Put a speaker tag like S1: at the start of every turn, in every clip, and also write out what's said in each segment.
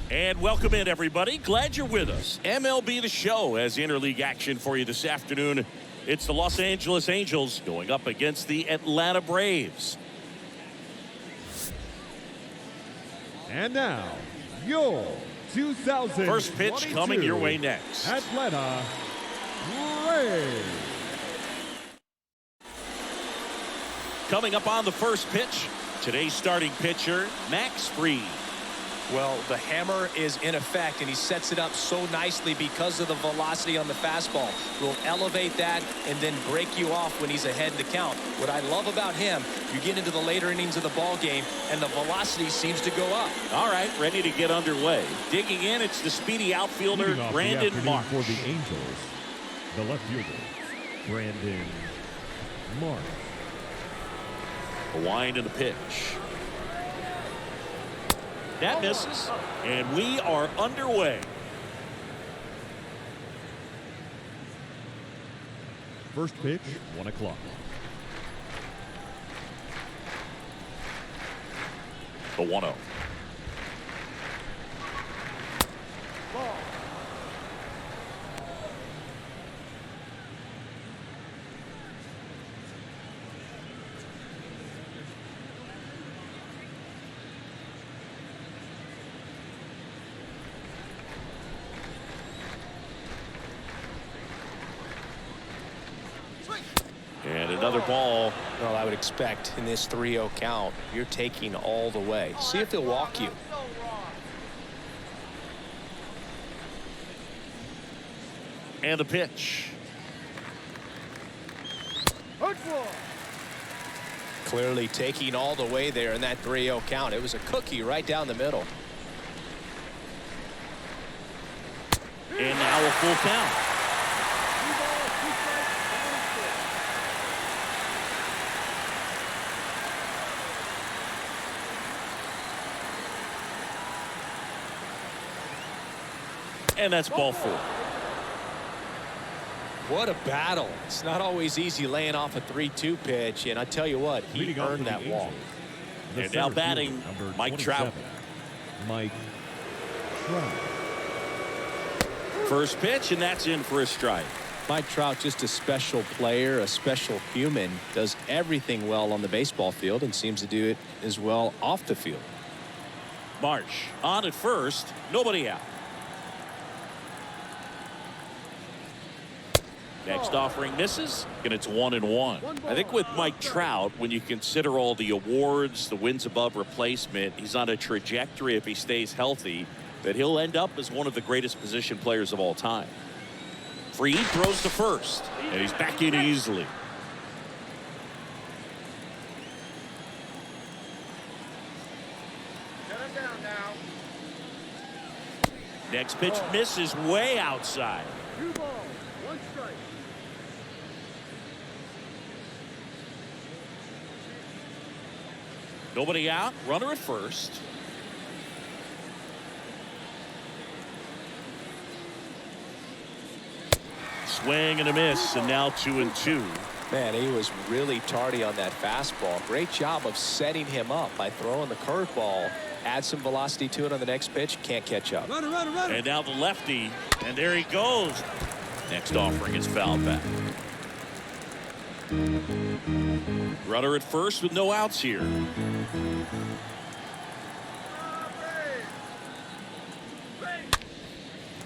S1: And welcome in, everybody. Glad you're with us. MLB The Show has interleague action for you this afternoon. It's the Los Angeles Angels going up against the Atlanta Braves.
S2: And now, your 2000
S1: first pitch coming your way next.
S2: Atlanta Braves.
S1: Coming up on the first pitch, today's starting pitcher, Max Fried.
S3: Well, the hammer is in effect, and he sets it up so nicely because of the velocity on the fastball. Will elevate that and then break you off when he's ahead in the count. What I love about him, you get into the later innings of the ball game, and the velocity seems to go up.
S1: All right, ready to get underway. Digging in, it's the speedy outfielder, Brandon Marsh.
S2: For the Angels, the left fielder, Brandon Marsh.
S1: A wind in the pitch. That misses, and we are underway.
S2: First pitch, 1 o'clock.
S1: The 1-0. And another ball.
S3: Well, I would expect in this 3-0 count, you're taking all the way. See if he'll walk you.
S1: And the pitch.
S3: Clearly taking all the way there in that 3-0 count. It was a cookie right down the middle.
S1: And now a full count. And that's ball 4.
S3: What a battle. It's not always easy laying off a 3-2 pitch, and I tell you what, he earned that walk.
S1: And now batting, Mike Trout.
S2: Mike Trout.
S1: First pitch, and that's in for a strike.
S3: Mike Trout, just a special player, a special human, does everything well on the baseball field and seems to do it as well off the field.
S1: Marsh on at first, nobody out. Next offering misses, and it's 1-1. I think with Mike Trout, when you consider all the awards, the wins above replacement, he's on a trajectory, if he stays healthy, that he'll end up as one of the greatest position players of all time. Fried throws to first, and he's back in easily. Next pitch misses way outside. Nobody out, runner at first. Swing and a miss, and now 2-2.
S3: Man, he was really tardy on that fastball. Great job of setting him up by throwing the curveball. Add some velocity to it on the next pitch. Can't catch up.
S1: Runner. And now the lefty, and there he goes. Next offering is fouled back. Runner at first with no outs here.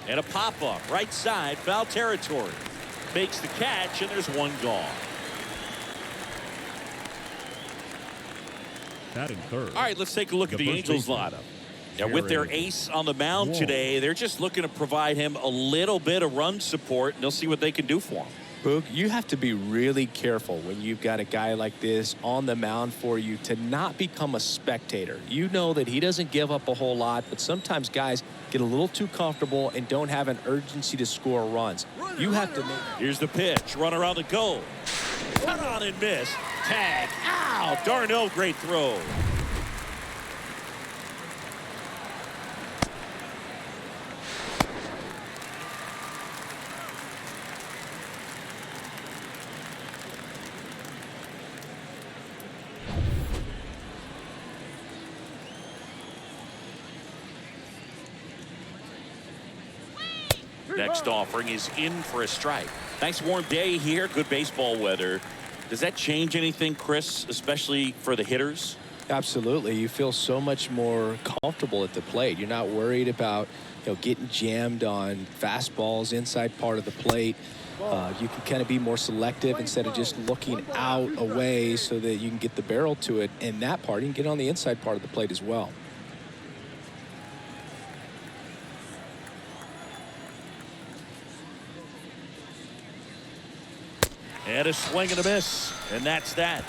S1: And a pop-up, right side, foul territory. Makes the catch, and there's one gone.
S2: Batting third.
S1: All right, let's take a look at the Angels lineup. Now, with their ace on the mound today, they're just looking to provide him a little bit of run support, and they'll see what they can do for him.
S3: Boog, you have to be really careful when you've got a guy like this on the mound for you to not become a spectator. You know that he doesn't give up a whole lot, but sometimes guys get a little too comfortable and don't have an urgency to score runs. You have to make.
S1: Here's the pitch. Runner on the goal. Cut on and miss. Tag. Ow! Darno, great throw. Next offering is in for a strike. Nice warm day here. Good baseball weather. Does that change anything, Chris, especially for the hitters?
S3: Absolutely. You feel so much more comfortable at the plate. You're not worried about, getting jammed on fastballs inside part of the plate. You can kind of be more selective instead of just looking out away so that you can get the barrel to it. And that part, you can get on the inside part of the plate as well.
S1: And a swing and a miss. And that's that.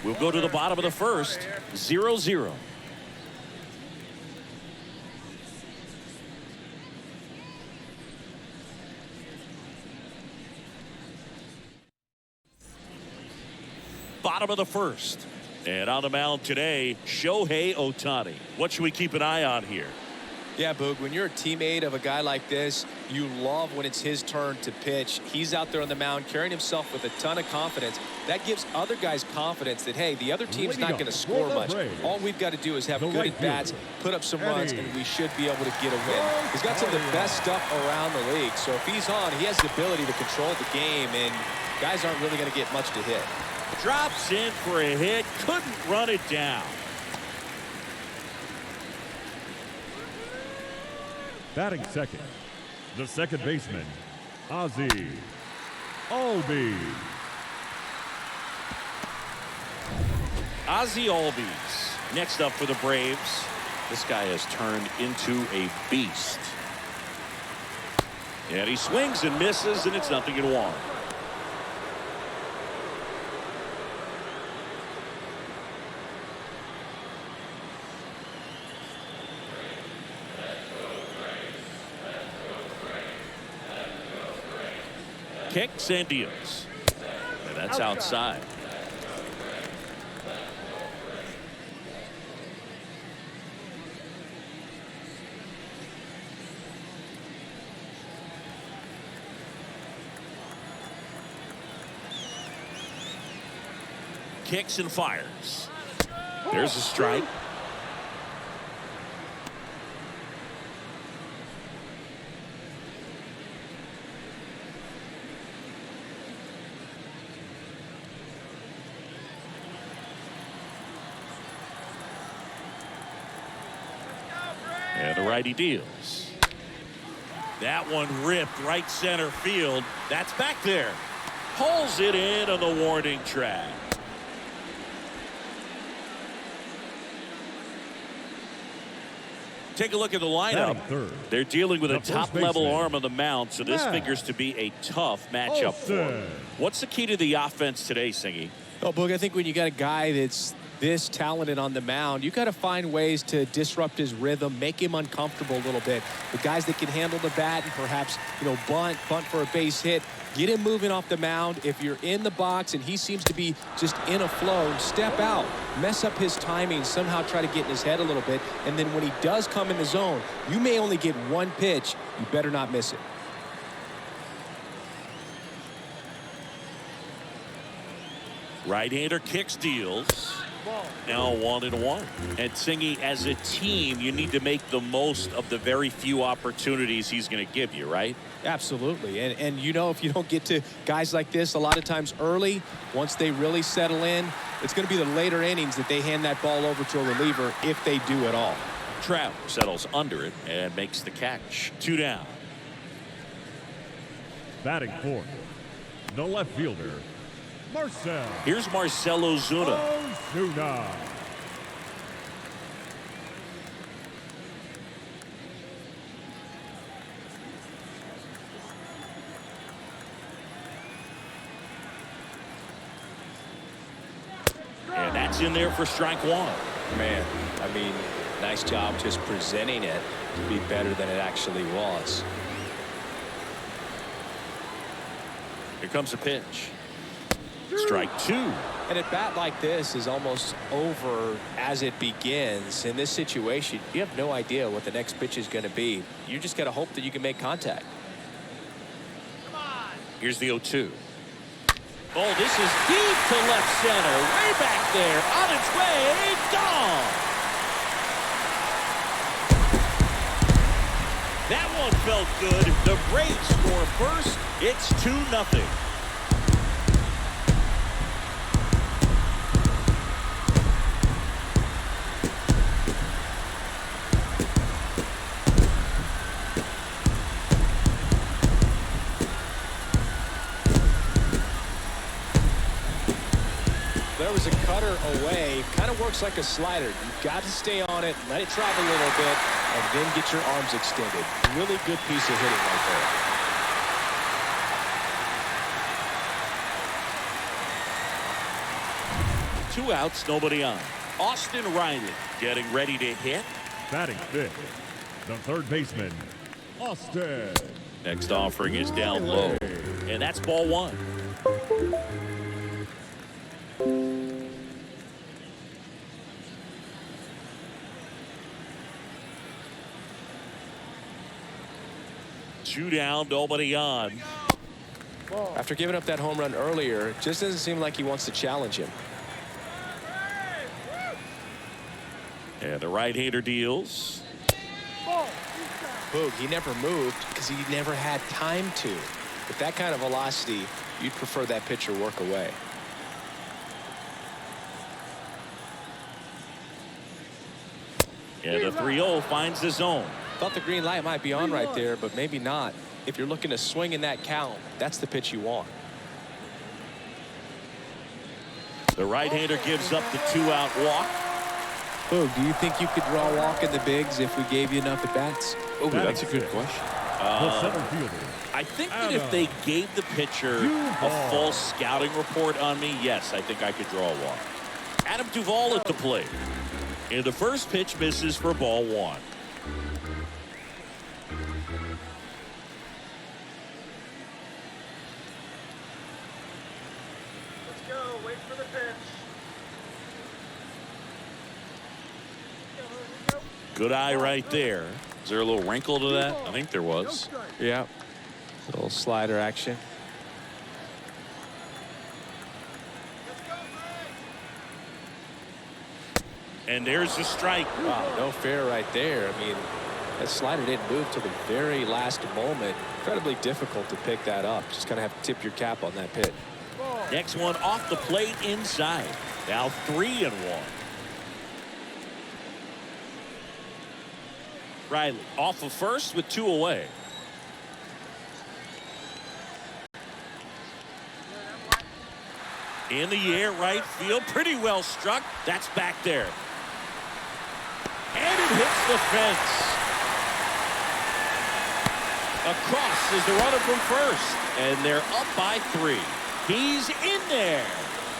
S1: We'll go to the bottom of the first. 0-0. Bottom of the first. And on the mound today, Shohei Ohtani. What should we keep an eye on here?
S3: Yeah, Boog, when you're a teammate of a guy like this, you love when it's his turn to pitch. He's out there on the mound carrying himself with a ton of confidence. That gives other guys confidence that, hey, the other team's not going to score much. All we've got to do is have good at-bats, put up some runs, and we should be able to get a win. He's got some of the best stuff around the league. So if he's on, he has the ability to control the game, and guys aren't really going to get much to hit.
S1: Drops in for a hit. Couldn't run it down.
S2: Batting second, the second baseman, Ozzie Albies.
S1: Ozzie Albies next up for the Braves. This guy has turned into a beast. And he swings and misses, and it's 0-1. Kicks and deals. And that's outside. Kicks and fires. There's a strike. And the righty deals. That one ripped right center field. That's back there. Pulls it in on the warning track. Take a look at the lineup. They're dealing with a top-level arm on the mound, so this figures to be a tough matchup for them. What's the key to the offense today, Singy?
S3: Oh, Boog, I think when you got a guy that's this talented on the mound, you got to find ways to disrupt his rhythm, make him uncomfortable a little bit. The guys that can handle the bat and perhaps, bunt for a base hit, get him moving off the mound. If you're in the box and he seems to be just in a flow, step out, mess up his timing, somehow try to get in his head a little bit. And then when he does come in the zone, you may only get one pitch. You better not miss it.
S1: Right-hander kicks, deals. Now 1-1. And Singy, as a team, you need to make the most of the very few opportunities he's going to give you, right?
S3: Absolutely. And if you don't get to guys like this a lot of times early, once they really settle in, it's going to be the later innings that they hand that ball over to a reliever if they do at all.
S1: Trout settles under it and makes the catch. 2 down.
S2: Batting fourth, the left fielder, Marcell.
S1: Here's Marcell Ozuna.
S2: Ozuna.
S1: And that's in there for strike one.
S3: Man, nice job just presenting it to be better than it actually was.
S1: Here comes a pitch. Strike two.
S3: And at bat like this is almost over as it begins. In this situation, you have no idea what the next pitch is going to be. You just got to hope that you can make contact.
S1: Come on. Here's the 0-2. Oh, this is deep to left center. Way back there. On its way. Gone. That one felt good. The Braves score first. It's 2-0.
S3: There was a cutter away. Kind of works like a slider. You've got to stay on it, let it drive a little bit, and then get your arms extended. Really good piece of hitting right
S1: there. 2 outs, nobody on. Austin Riley getting ready to hit.
S2: Batting fifth, the third baseman, Austin.
S1: Next offering is down low, and that's ball 1. Two down, nobody on.
S3: After giving up that home run earlier, it just doesn't seem like he wants to challenge him.
S1: And the right-hander deals.
S3: Boog, he never moved because he never had time to. With that kind of velocity, you'd prefer that pitcher work away.
S1: And the 3-0 finds the zone.
S3: Thought the green light might be on right there, but maybe not. If you're looking to swing in that count, that's the pitch you want.
S1: The right-hander gives up the 2-out walk.
S3: Boog, do you think you could draw a walk in the bigs if we gave you enough at bats? Oh, that's a good question.
S2: The center fielder.
S1: I think that if they gave the pitcher a full scouting report on me, yes, I think I could draw a walk. Adam Duvall at the plate. And the first pitch misses for ball 1. Good eye right there. Is there a little wrinkle to that? I think there was.
S3: Yeah. A little slider action.
S1: And there's the strike.
S3: Wow, no fair right there. I mean, that slider didn't move till the very last moment. Incredibly difficult to pick that up. Just kind of have to tip your cap on that pitch.
S1: Next one off the plate inside. Now 3-1. Riley off of first with 2 away. In the air, right field, pretty well struck. That's back there. And it hits the fence. Across is the runner from first. And they're up by 3. He's in there.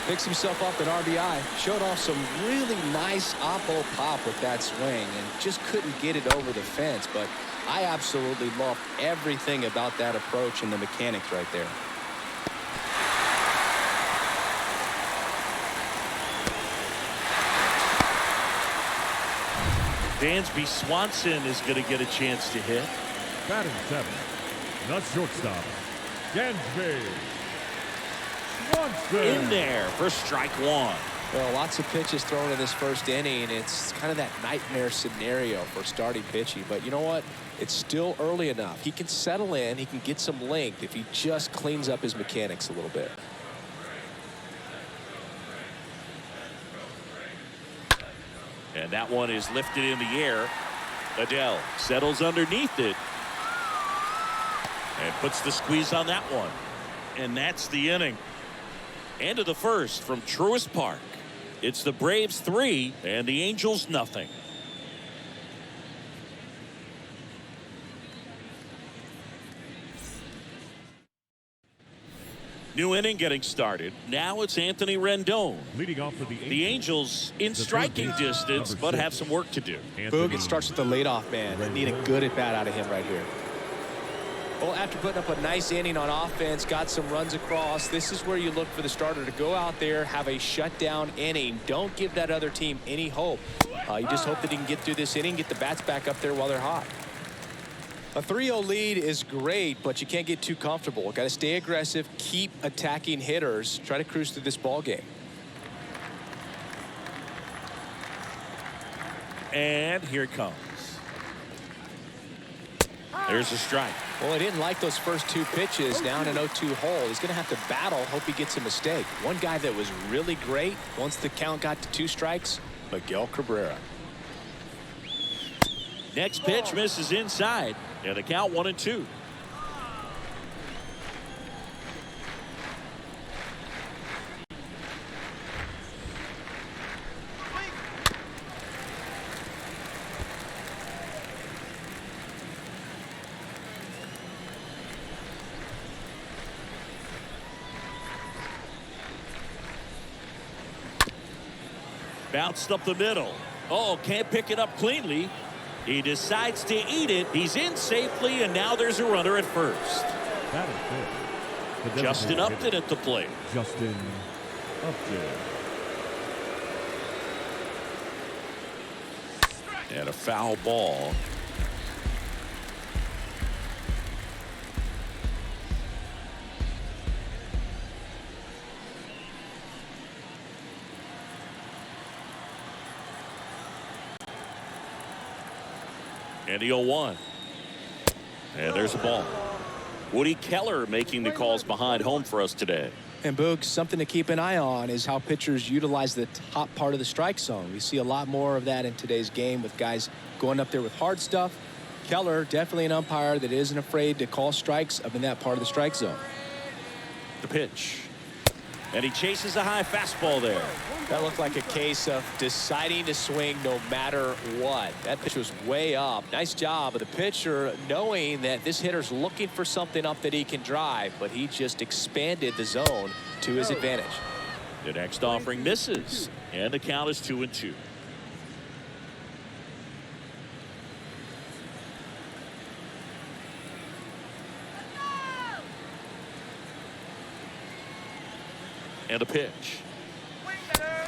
S3: Picks himself up an RBI. Showed off some really nice oppo pop with that swing and just couldn't get it over the fence. But I absolutely love everything about that approach and the mechanics right there.
S1: Dansby Swanson is going to get a chance to hit.
S2: Batting 7, the shortstop, Dansby Swanson.
S1: In there for strike 1.
S3: Well, lots of pitches thrown in this first inning. It's kind of that nightmare scenario for starting pitching. But you know what? It's still early enough. He can settle in. He can get some length if he just cleans up his mechanics a little bit.
S1: And that one is lifted in the air. Adele settles underneath it. And puts the squeeze on that one. And that's the inning. End of the first from Truist Park. It's the Braves 3 and the Angels nothing. New inning getting started. Now it's Anthony Rendon.
S2: Leading off for
S1: The Angels in striking distance, but have some work to do.
S3: Boog, it starts with the leadoff man. They need a good at-bat out of him right here. Well, after putting up a nice inning on offense, got some runs across, this is where you look for the starter to go out there, have a shutdown inning. Don't give that other team any hope. You just hope that he can get through this inning, get the bats back up there while they're hot. A 3-0 lead is great, but you can't get too comfortable. Got to stay aggressive, keep attacking hitters, try to cruise through this ball game.
S1: And here it comes. There's a strike.
S3: Well, he didn't like those first two pitches down an 0-2 hole. He's going to have to battle, hope he gets a mistake. One guy that was really great once the count got to 2 strikes, Miguel Cabrera.
S1: Next pitch misses inside. And the count 1-2. Bounced up the middle. Oh, can't pick it up cleanly. He decides to eat it. He's in safely, and now there's a runner at first.
S2: That is good.
S1: Justin Upton at the plate.
S2: Justin Upton.
S1: And a foul ball. And the 0-1. And there's a ball. Woody Keller making the calls behind home for us today.
S3: And Boog, something to keep an eye on is how pitchers utilize the top part of the strike zone. We see a lot more of that in today's game with guys going up there with hard stuff. Keller, definitely an umpire that isn't afraid to call strikes up in that part of the strike zone.
S1: The pitch. And he chases a high fastball there.
S3: That looked like a case of deciding to swing no matter what. That pitch was way up. Nice job of the pitcher knowing that this hitter's looking for something up that he can drive, but he just expanded the zone to his advantage.
S1: The next offering misses, and the count is 2-2. And a pitch.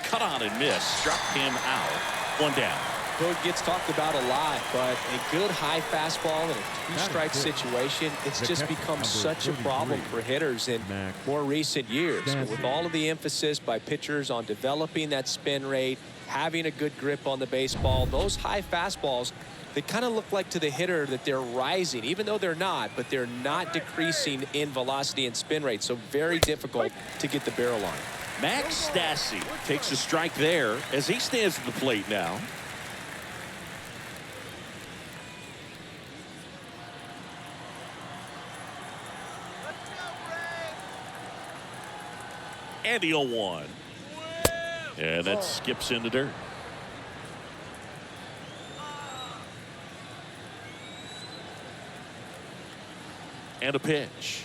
S1: Cut on and miss. Struck him out. 1 down.
S3: Boog gets talked about a lot, but a good high fastball in a 2-strike situation, it's just become such a problem for hitters in more recent years. With all of the emphasis by pitchers on developing that spin rate, having a good grip on the baseball, those high fastballs, they kind of look like to the hitter that they're rising, even though they're not, but they're not decreasing in velocity and spin rate. So very difficult to get the barrel on.
S1: Max Stassi takes a strike there as he stands at the plate now. And the 0-1. And that skips in the dirt. And a pitch.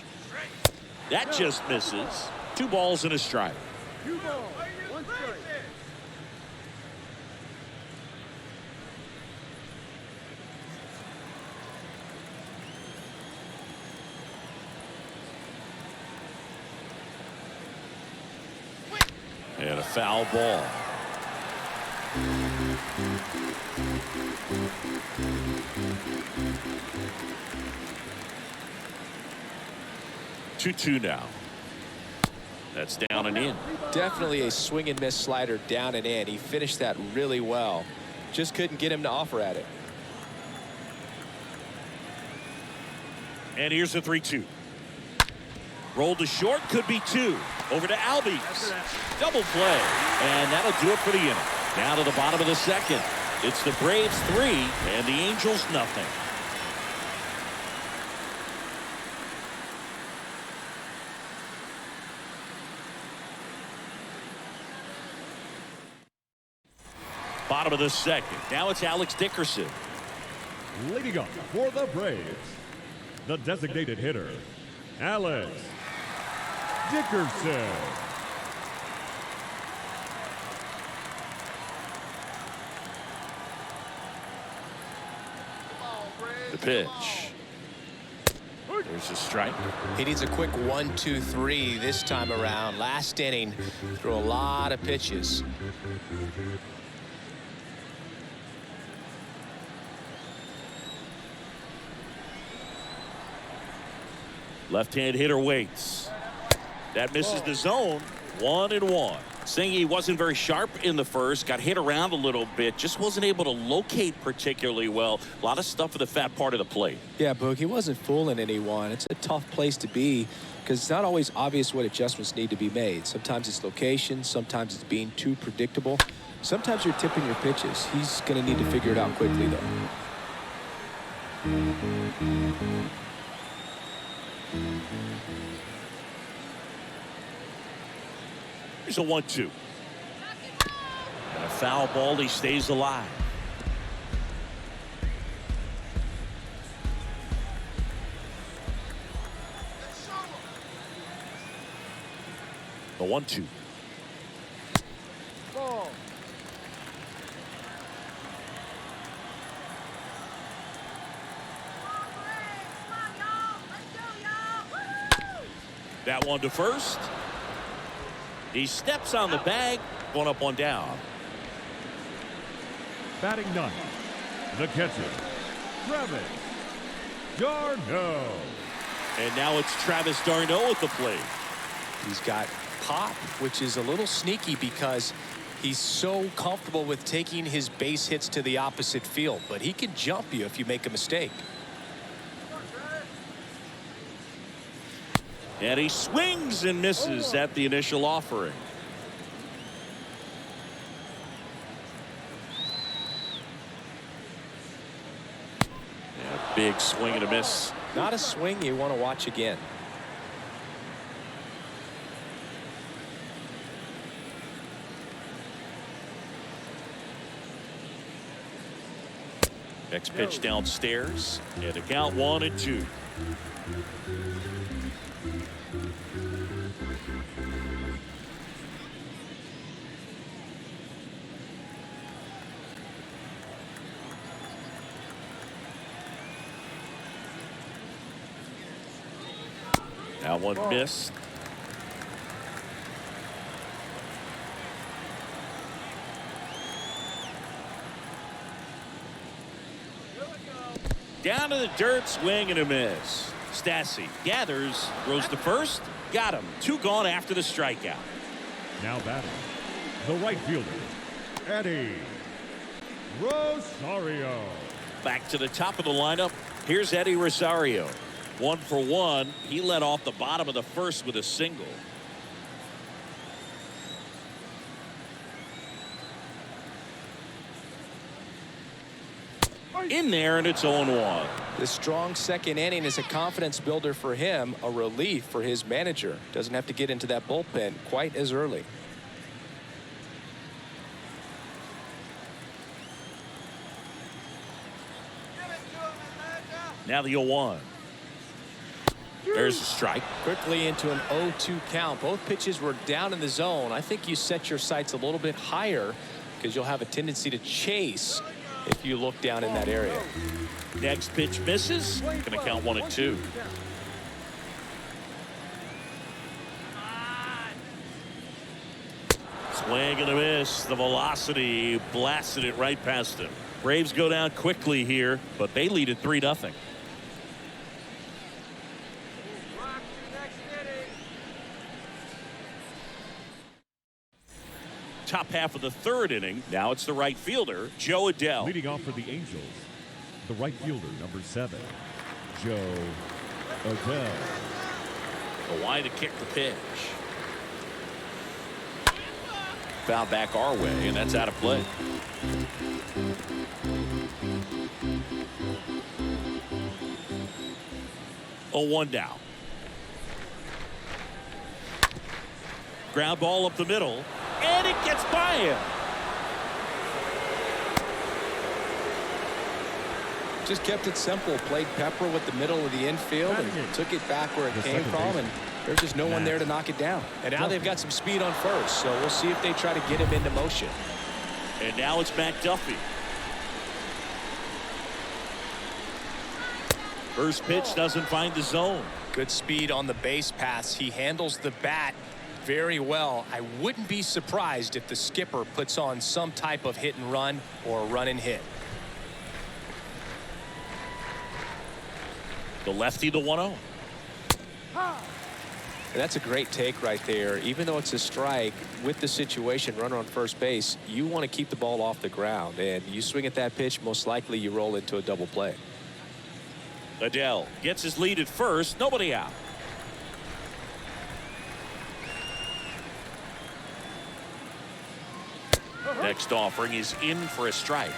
S1: That just misses. 2 balls and a strike. And a foul ball. Two now. That's down and in.
S3: Definitely a swing and miss slider down and in. He finished that really well. Just couldn't get him to offer at it.
S1: And here's the 3-2. Rolled to short, could be 2. Over to Albies. Double play. And that'll do it for the inning. Down to the bottom of the 2nd. It's the Braves 3 and the Angels nothing. Bottom of the 2nd. Now it's Alex Dickerson.
S2: Leading up for the Braves, the designated hitter, Alex Dickerson.
S1: The pitch. There's a strike.
S3: He needs a quick 1-2-3 this time around. Last inning, threw a lot of pitches.
S1: Left-hand hitter waits. That misses the zone. 1-1. Saying he wasn't very sharp in the first, got hit around a little bit, just wasn't able to locate particularly well. A lot of stuff at the fat part of the plate.
S3: Yeah, Boog, he wasn't fooling anyone. It's a tough place to be because it's not always obvious what adjustments need to be made. Sometimes it's location, sometimes it's being too predictable. Sometimes you're tipping your pitches. He's going to need to figure it out quickly, though.
S1: Here's a 1-2. And a foul ball, he stays alive. The 1-2. That one to first. He steps on the bag, one up, one down.
S2: Batting ninth, the catcher, Travis d'Arnaud.
S1: And now it's Travis d'Arnaud at the plate.
S3: He's got pop, which is a little sneaky because he's so comfortable with taking his base hits to the opposite field, but he can jump you if you make a mistake.
S1: And he swings and misses at the initial offering. And a big swing and a miss.
S3: Not a swing you want to watch again.
S1: Next pitch downstairs. And a count 1-2. Now one missed. Down to the dirt, swing and a miss. Stassi gathers, throws to first, got him. 2 gone after the strikeout.
S2: Now batting, the right fielder, Eddie Rosario.
S1: Back to the top of the lineup. Here's Eddie Rosario. 1 for 1. He led off the bottom of the first with a single. In there, and it's 0-1.
S3: The strong second inning is a confidence builder for him, a relief for his manager. Doesn't have to get into that bullpen quite as early.
S1: Now the 0-1. There's a strike.
S3: Quickly into an 0-2 count. Both pitches were down in the zone. I think you set your sights a little bit higher because you'll have a tendency to chase if you look down in that area.
S1: Next pitch misses. Going to count 1-2. Swing and a miss. The velocity blasted it right past him. Braves go down quickly here, but they lead at 3-0. Top half of the 3rd inning. Now it's the right fielder, Joe Adell.
S2: Leading off for the Angels, the right fielder, number 7, Joe Adell.
S1: The wide to kick the pitch. Foul back our way, and that's out of play. Oh, 1 down. Ground ball up the middle. And it gets by him.
S3: Just kept it simple. Played pepper with the middle of the infield and took it back where it came from. And there's just no one there to knock it down. And now they've got some speed on first. So we'll see if they try to get him into motion.
S1: And now it's Matt Duffy. First pitch doesn't find the zone.
S3: Good speed on the base paths. He handles the bat very well. I wouldn't be surprised if the skipper puts on some type of hit and run or run and hit.
S1: The lefty, the 1-0.
S3: And that's a great take right there. Even though it's a strike, with the situation, runner on first base, you want to keep the ball off the ground. And you swing at that pitch, most likely you roll into a double play.
S1: Adele gets his lead at first. Nobody out. Next offering is in for a strike.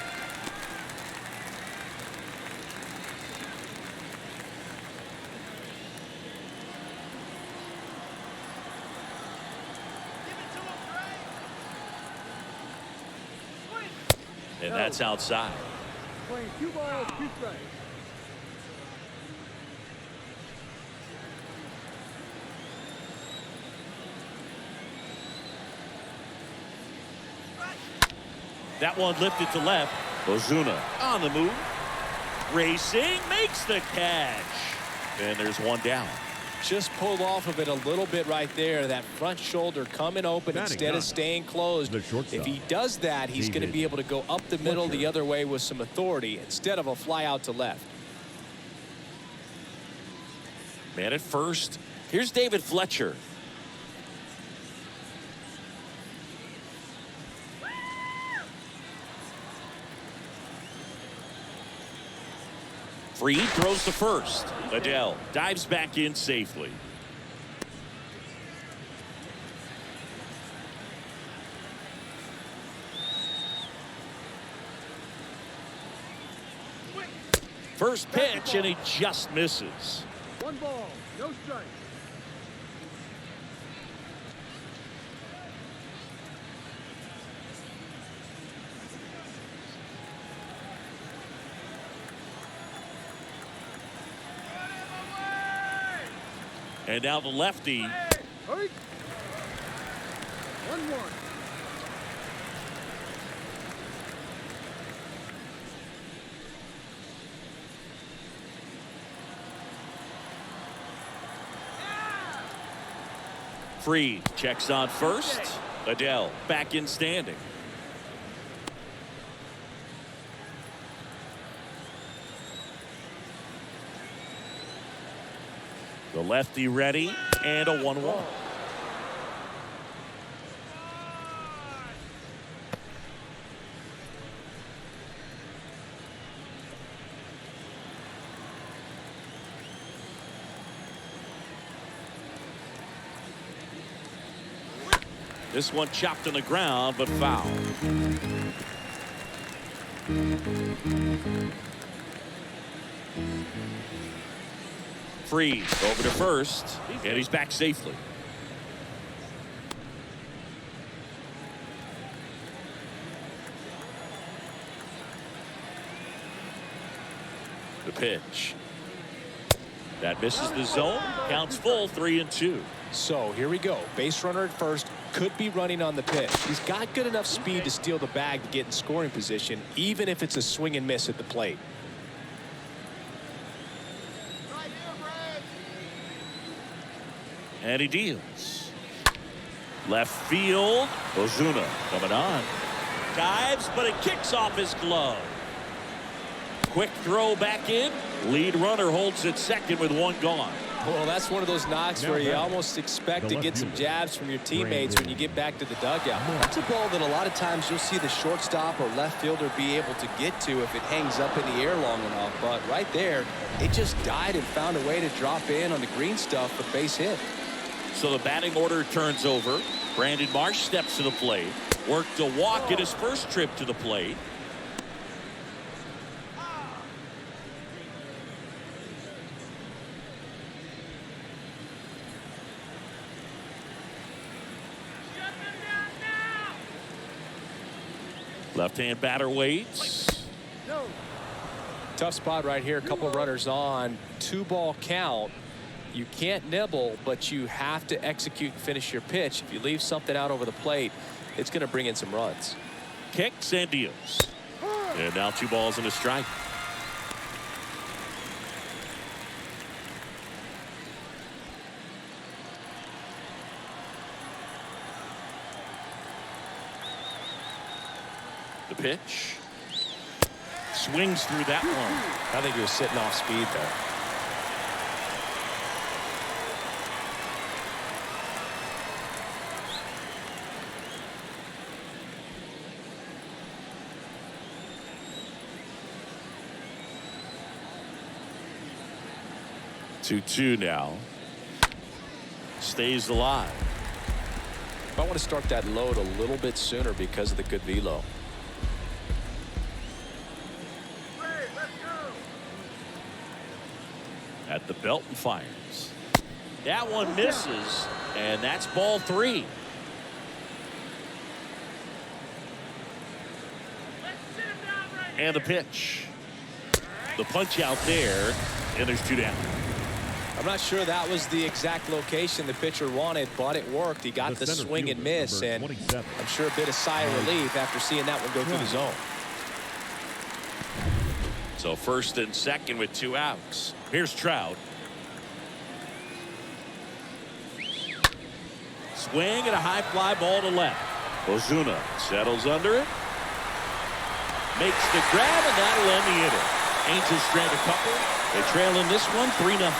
S1: And that's outside.
S4: Playing 2 balls, 2 strikes.
S1: That one lifted to left. Ozuna on the move. Racing, makes the catch. And there's one down.
S3: Just pulled off of it a little bit right there. That front shoulder coming open instead of staying closed. If he does that, he's going to be able to go up the middle the other way with some authority instead of a fly out to left.
S1: Man at first. Here's David Fletcher. Freed throws to first. Adele dives back in safely. First pitch, and he just misses.
S4: 1 ball, no strike.
S1: And now the lefty.
S4: Hurry. 1-1.
S1: Freed checks on first. Adele back in standing. The lefty ready, and a 1-1. This one chopped on the ground, but foul. Freed over to first, and he's back safely. The pitch. That misses the zone. Counts full, 3-2.
S3: So here we go. Base runner at first, could be running on the pitch. He's got good enough speed to steal the bag to get in scoring position, even if it's a swing and miss at the plate.
S1: And he deals. Left field. Ozuna coming on. Dives, but it kicks off his glove. Quick throw back in. Lead runner holds at second with 1 gone.
S3: Well, that's one of those knocks where you almost expect to get some jabs from your teammates when you get back to the dugout. That's a ball that a lot of times you'll see the shortstop or left fielder be able to get to if it hangs up in the air long enough. But right there, it just died and found a way to drop in on the green stuff for base hit.
S1: So the batting order turns over. Brandon Marsh steps to the plate. Worked a walk in his first trip to the plate. Left-hand batter waits.
S3: Tough spot right here. A couple runners on. 2-ball count. You can't nibble, but you have to execute and finish your pitch. If you leave something out over the plate, it's going to bring in some runs.
S1: Kicks and deals. And now 2 balls and a strike. The pitch. Swings through that one.
S3: I think he was sitting off speed there.
S1: 2-2 now. Stays alive.
S3: I want to start that load a little bit sooner because of the good velo.
S1: At the belt and fires. That one misses, and that's ball 3. And the pitch. The punch out there, and there's 2 down.
S3: I'm not sure that was the exact location the pitcher wanted, but it worked. He got the swing and miss, and I'm sure a bit of sigh of relief after seeing that one go through the zone.
S1: So first and second with 2 outs. Here's Trout. Swing and a high fly ball to left. Ozuna settles under it. Makes the grab, and that'll end the inning. Angels strand a couple. They trail in this one 3-0.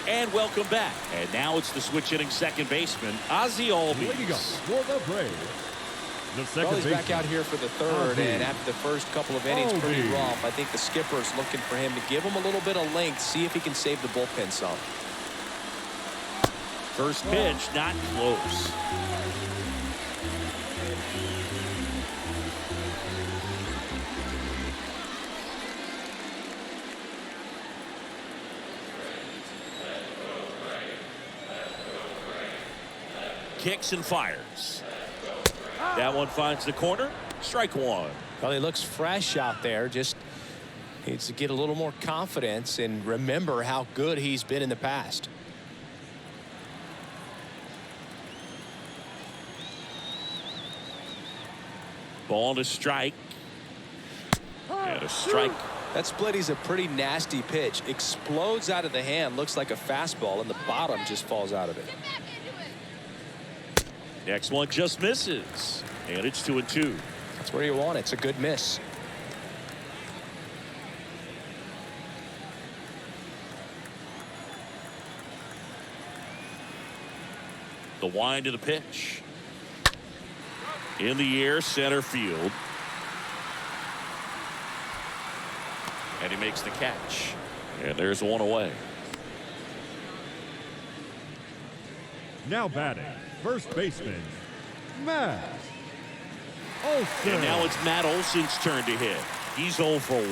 S1: And welcome back. And now it's the switch hitting second baseman, Ozzie Albies.
S2: For the Braves, the second
S3: He's back out here for the third, and after the first couple of innings pretty rough, I think the skipper's looking for him to give him a little bit of length, see if he can save the bullpen some.
S1: First pitch, not close. Kicks and fires. That one finds the corner. Strike 1.
S3: Well, he looks fresh out there. Just needs to get a little more confidence and remember how good he's been in the past.
S1: Ball to strike. And a strike.
S3: That splitty's a pretty nasty pitch. Explodes out of the hand. Looks like a fastball, and the bottom just falls out of it.
S1: Next one just misses. And it's 2-2.
S3: That's where you want it. It's a good miss.
S1: The wind of the pitch. In the air, center field. And he makes the catch. And there's one away.
S2: Now batting, first baseman, Matt Olson.
S1: And now it's Matt Olson's turn to hit. He's 0 for 1.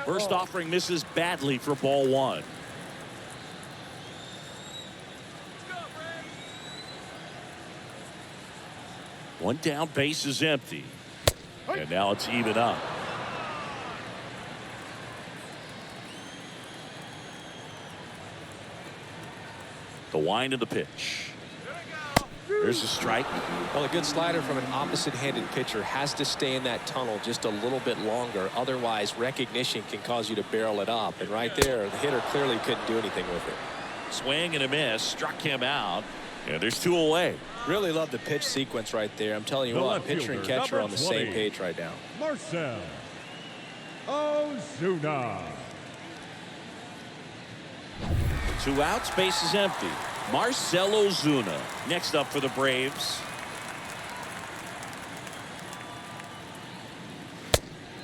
S1: First offering misses badly for ball 1. One down, base is empty. And now it's even up. The wind of the pitch. There's a strike.
S3: Well, a good slider from an opposite-handed pitcher has to stay in that tunnel just a little bit longer. Otherwise, recognition can cause you to barrel it up. And right there, the hitter clearly couldn't do anything with it.
S1: Swing and a miss. Struck him out. And there's 2 away.
S3: Really love the pitch sequence right there. I'm telling you what, pitcher and catcher are on the same page right now.
S2: Marcell Ozuna.
S1: 2 outs, base is empty. Marcell Ozuna next up for the Braves.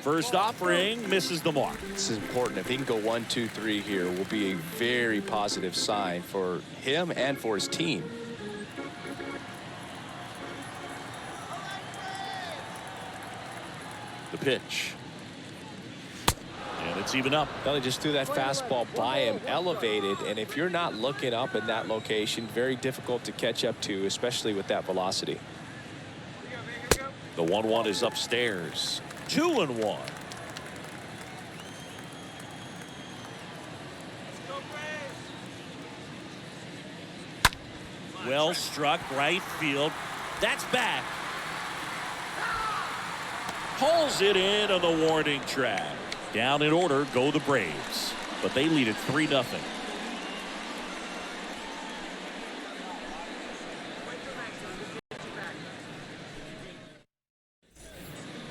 S1: First offering misses the mark.
S3: This is important. If he can go 1, 2, 3 here, will be a very positive sign for him and for his team.
S1: The pitch. And it's even up.
S3: Well, he just threw that fastball by him, elevated, and if you're not looking up in that location, very difficult to catch up to, especially with that velocity.
S1: The 1-1 is upstairs. 2-1. Well struck, right field. That's back. Pulls it in on the warning track. Down in order go the Braves, but they lead it 3-0.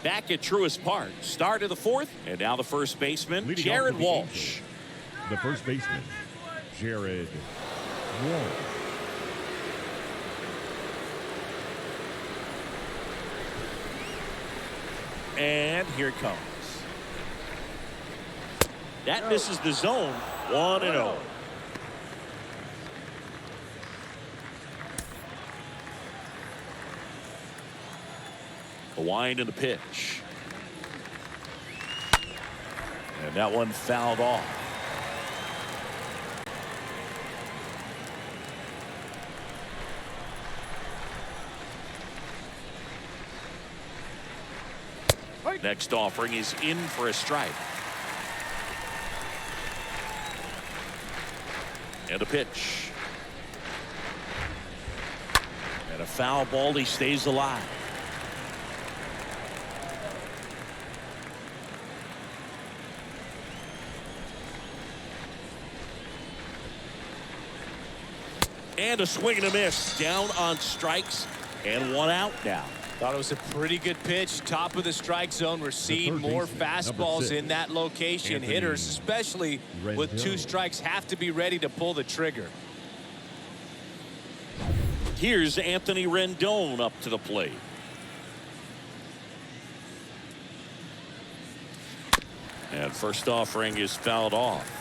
S1: Back at Truist Park, start of the 4th, and now the first baseman, Jared Walsh.
S2: the first baseman, Jared Wall.
S1: And here it comes. That misses the zone. 1-0. The wind and the pitch. And that one fouled off. Next offering is in for a strike. And a pitch. And a foul ball. He stays alive. And a swing and a miss. Down on strikes and one out now.
S3: Thought it was a pretty good pitch. Top of the strike zone. We're seeing more fastballs in that location. Hitters, especially with 2 strikes, have to be ready to pull the trigger.
S1: Here's Anthony Rendon up to the plate. And first offering is fouled off.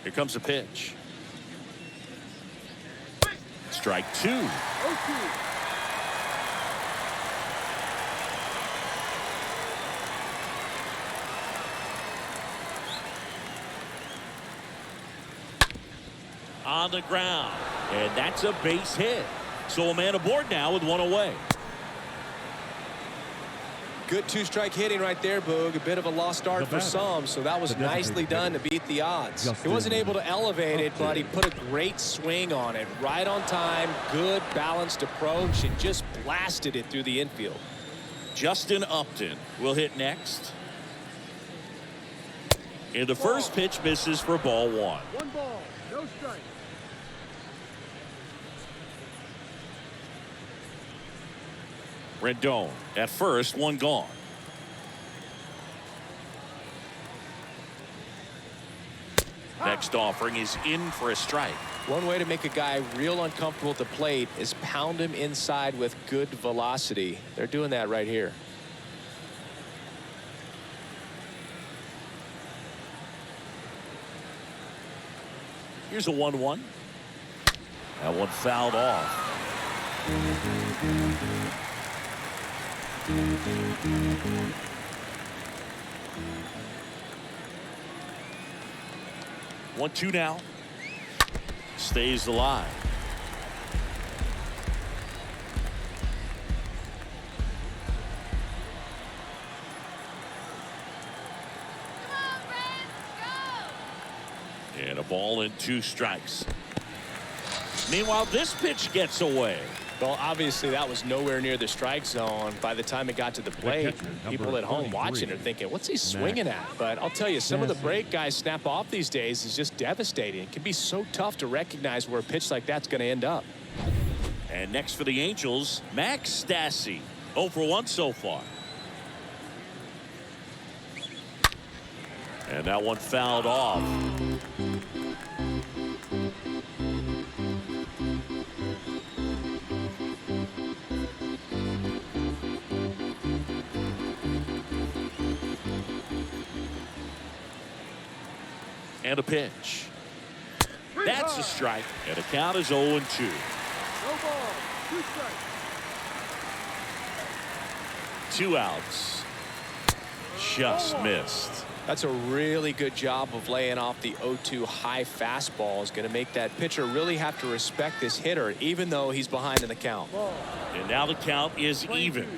S1: Here comes a pitch. Strike 2.
S4: 0-2.
S1: On the ground. And that's a base hit. So a man aboard now with one away.
S3: Good 2-strike hitting right there, Boog. A bit of a lost start for some, so that was nicely done to beat the odds. He wasn't able to elevate it, but he put a great swing on it. Right on time, good balanced approach, and just blasted it through the infield.
S1: Justin Upton will hit next. And the first pitch misses for ball 1.
S4: 1 ball, no strike.
S1: Rendon at first, 1 gone. Next offering is in for a strike.
S3: One way to make a guy real uncomfortable at the plate is pound him inside with good velocity. They're doing that right here.
S1: Here's a 1-1. That one fouled off. 1-2 now. Stays alive. And a ball and 2 strikes. Meanwhile, this pitch gets away.
S3: Well, obviously that was nowhere near the strike zone by the time it got to the plate. People at home watching are thinking, what's he swinging at? But I'll tell you, some of the break guys snap off these days is just devastating. It can be so tough to recognize where a pitch like that's going to end up.
S1: And next for the Angels, Max Stassi. 0 for 1 so far. And that one fouled off. And a pitch. That's a strike. And the count is 0-2.
S4: No ball, 2 strikes.
S1: 2 outs. Just missed.
S3: That's a really good job of laying off the 0-2 high fastball. Is going to make that pitcher really have to respect this hitter, even though he's behind in the count.
S4: Ball.
S1: And now the count is even.
S4: 2-2.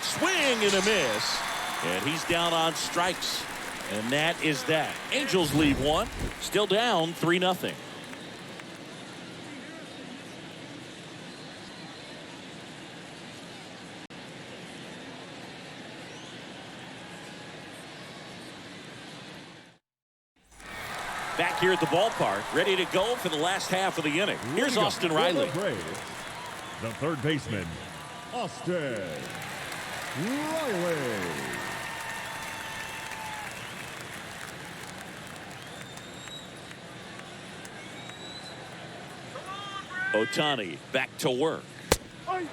S1: Swing and a miss. And he's down on strikes. And that is that. Angels leave 1. Still down 3-0. Back here at the ballpark, ready to go for the last half of the inning. Here's Austin Riley.
S2: The third baseman, Austin Riley.
S1: Ohtani back to work.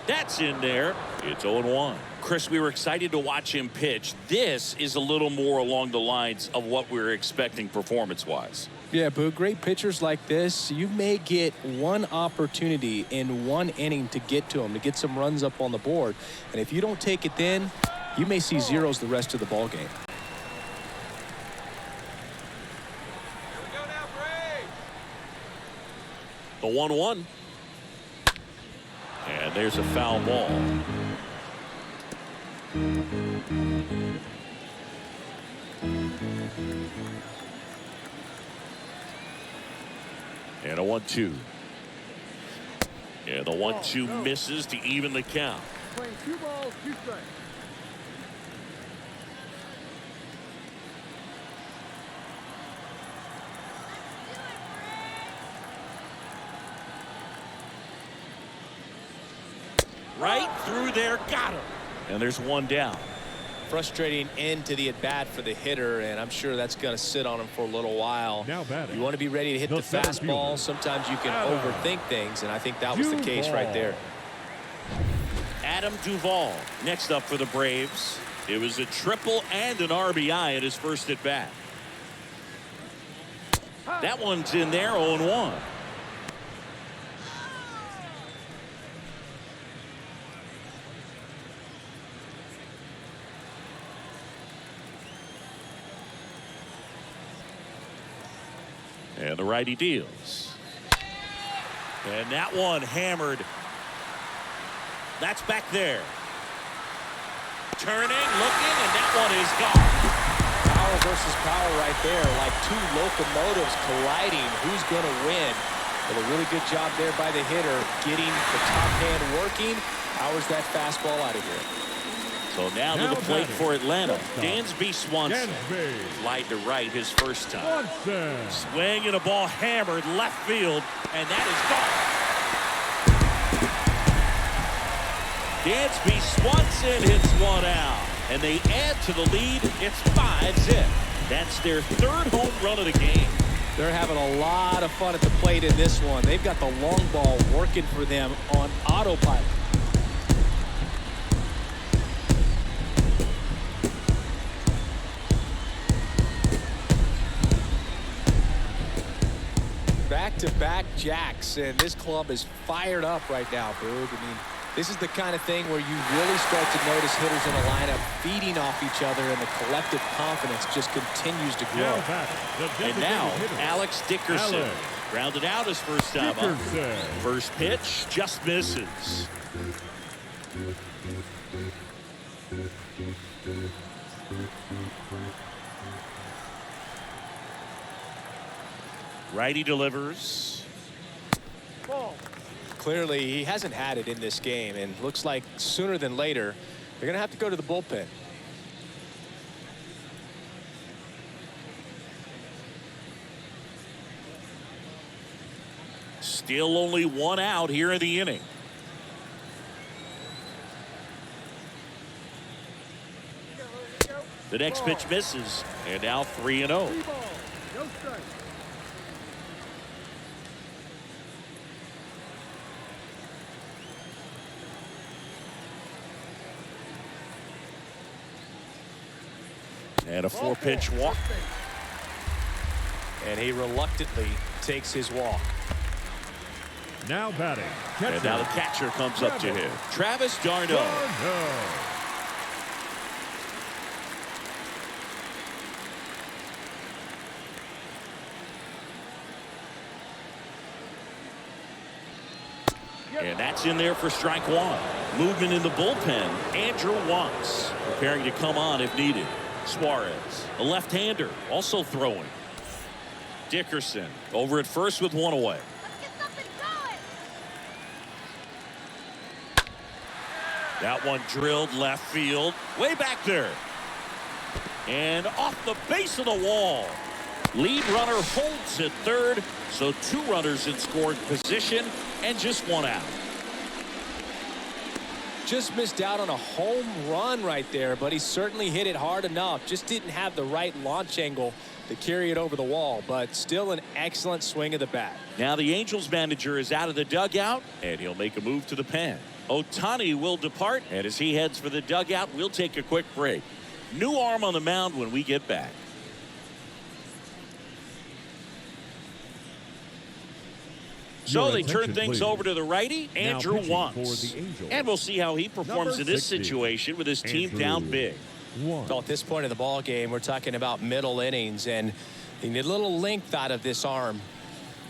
S1: That's in there. It's 0-1. Chris, we were excited to watch him pitch. This is a little more along the lines of what we were expecting performance-wise.
S3: Yeah, Boo, great pitchers like this, you may get one opportunity in one inning to get to them, to get some runs up on the board. And if you don't take it then, you may see zeros the rest of the ball game.
S1: The 1-1. And there's a foul ball. And a 1-2. And the 1-2 misses to even the count.
S4: Playing 2 balls, 2 strikes.
S1: Right through there, got him. And there's one down.
S3: Frustrating end to the at-bat for the hitter, and I'm sure that's going to sit on him for a little while.
S2: Now batting.
S3: You want to be ready to hit the fastball. Sometimes you can overthink things, and I think that was the case right there.
S1: Adam Duvall next up for the Braves. It was a triple and an RBI at his first at-bat. That one's in there, 0-1. And the righty deals. And that one hammered. That's back there. Turning, looking, and that one is gone.
S3: Power versus power right there, like two locomotives colliding. Who's going to win? But a really good job there by the hitter, getting the top hand working. Powers that fastball out of here.
S1: So now to the plate for Atlanta. Dansby Swanson. Slide to right his first time. Swing and a ball hammered left field, and that is gone. Dansby Swanson hits one out, and they add to the lead. It's 5-zip. That's their third home run of the game.
S3: They're having a lot of fun at the plate in this one. They've got the long ball working for them on autopilot. Back-to-back jacks, and this club is fired up right now, Boog. I mean, this is the kind of thing where you really start to notice hitters in a lineup feeding off each other, and the collective confidence just continues to grow.
S1: And now, Alex Dickerson grounded out his first time up. First pitch just misses. Righty delivers.
S4: Ball.
S3: Clearly, he hasn't had it in this game, and looks like sooner than later, they're going to have to go to the bullpen.
S1: Still only one out here in the inning. The next pitch misses, and now 3-0.
S4: 3 balls, no strikes.
S1: And a 4-pitch walk.
S3: And he reluctantly takes his walk.
S2: Now batting.
S1: And now the catcher comes up to him. Travis d'Arnaud. And that's in there for strike one. Movement in the bullpen. Andrew Watts preparing to come on if needed. Suarez, a left-hander, also throwing. Dickerson over at first with one away. That one drilled left field, way back there. And off the base of the wall. Lead runner holds at third, so 2 runners in scoring position and just 1 out.
S3: Just missed out on a home run right there, but he certainly hit it hard enough. Just didn't have the right launch angle to carry it over the wall, but still an excellent swing of the bat.
S1: Now the Angels manager is out of the dugout, and he'll make a move to the pen. Ohtani will depart, and as he heads for the dugout, we'll take a quick break. New arm on the mound when we get back. So they turn things over to the righty, Andrew Wantz. And we'll see how he performs in this situation with his team down big.
S3: So at this point in the ball game, we're talking about middle innings, and you need a little length out of this arm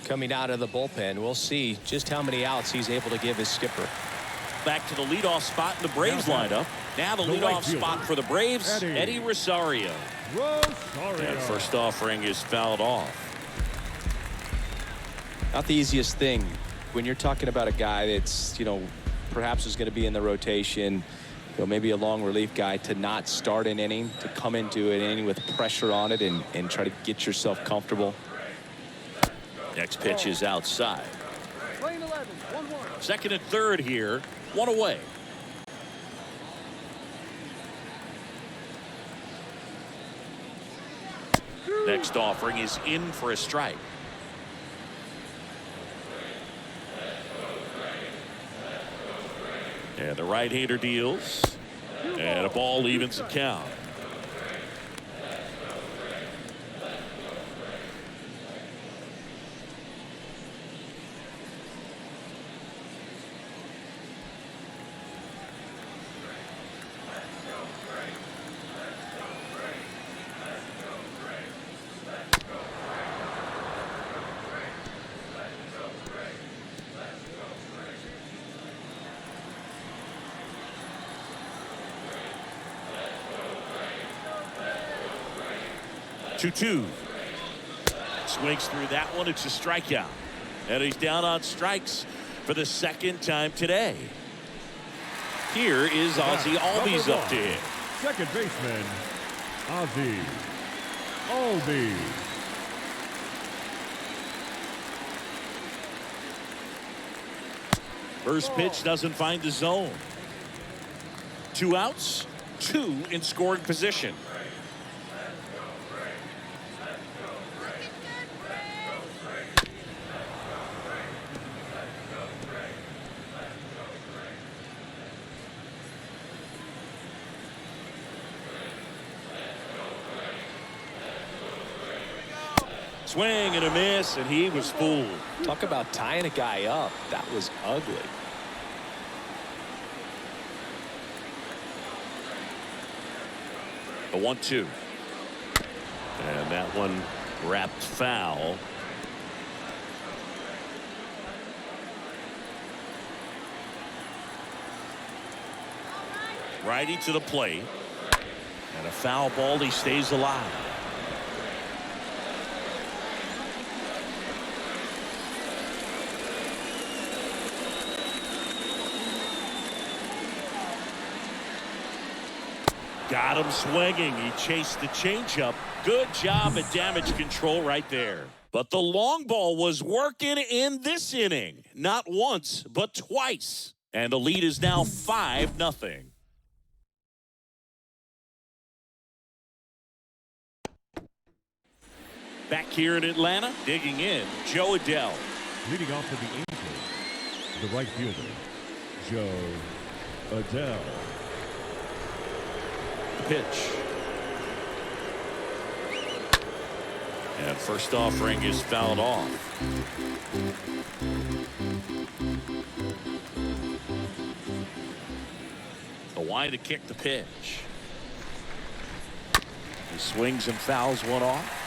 S3: coming out of the bullpen. We'll see just how many outs he's able to give his skipper.
S1: Back to the leadoff spot in the Braves lineup. Now the leadoff spot for the Braves, Eddie Rosario. And first offering is fouled off.
S3: Not the easiest thing when you're talking about a guy that's, perhaps is going to be in the rotation, maybe a long relief guy, to not start an inning, to come into an inning with pressure on it and try to get yourself comfortable.
S1: Next pitch is outside.
S4: Lane 11, 1-1.
S1: Second and third here, 1 away. Next offering is in for a strike. And the right-hander deals. And a ball evens the count. Two. Swings through that one. It's a strikeout. And he's down on strikes for the second time today. Here is Ozzie Albies up to hit.
S2: Second baseman, Ozzie Albies.
S1: First pitch doesn't find the zone. 2 outs, 2 in scoring position. Swing and a miss, and he was fooled.
S3: Talk about tying a guy up. That was ugly.
S1: A 1-2. And that one wrapped foul. Righty to the plate. And a foul ball. He stays alive. Got him swinging. He chased the changeup. Good job at damage control right there. But the long ball was working in this inning. Not once, but twice. And the lead is now 5-0. Back here in Atlanta, digging in, Joe Adell.
S2: Leading off for the Angels, the right fielder, Joe Adell.
S1: Pitch. And first offering is fouled off. The wide to kick the pitch. He swings and fouls one off.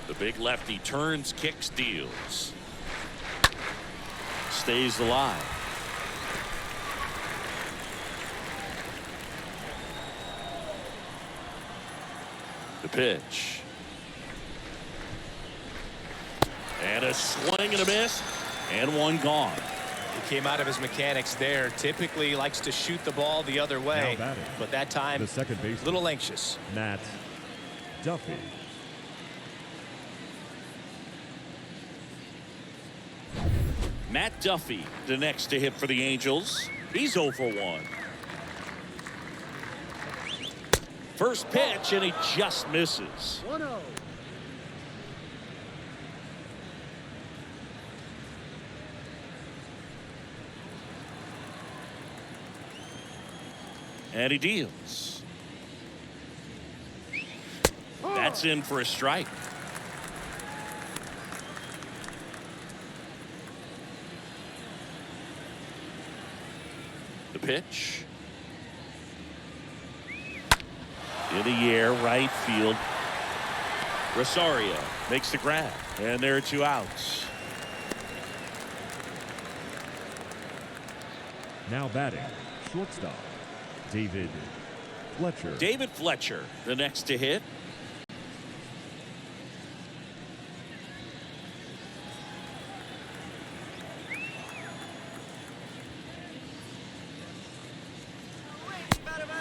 S1: The big lefty turns, kicks, deals. Stays alive. The pitch. And a swing and a miss. And one gone.
S3: He came out of his mechanics there. Typically likes to shoot the ball the other way, but that time,
S2: the second base,
S3: a little anxious.
S2: Matt Duffy.
S1: Matt Duffy, the next to hit for the Angels. He's 0 for 1. First pitch, and he just misses.
S4: 1-0.
S1: And he deals. That's in for a strike. The pitch. In the air, right field. Rosario makes the grab, and there are 2 outs.
S2: Now batting, shortstop, David Fletcher.
S1: David Fletcher, the next to hit.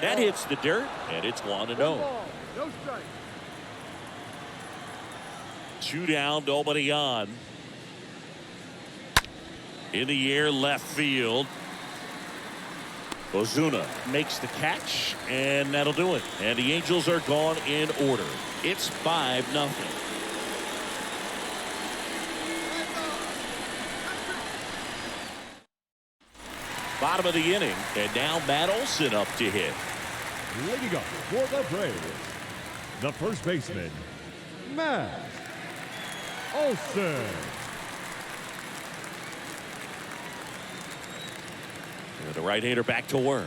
S1: That hits the dirt, and it's 1-0.
S4: No strike.
S1: 2 down, nobody on. In the air, left field. Ozuna makes the catch, and that'll do it. And the Angels are gone in order. It's 5-0. Bottom of the inning, and now Matt Olson up to hit.
S2: Leading up for the Braves, the first baseman, Matt Olson.
S1: And the right-hander back to work.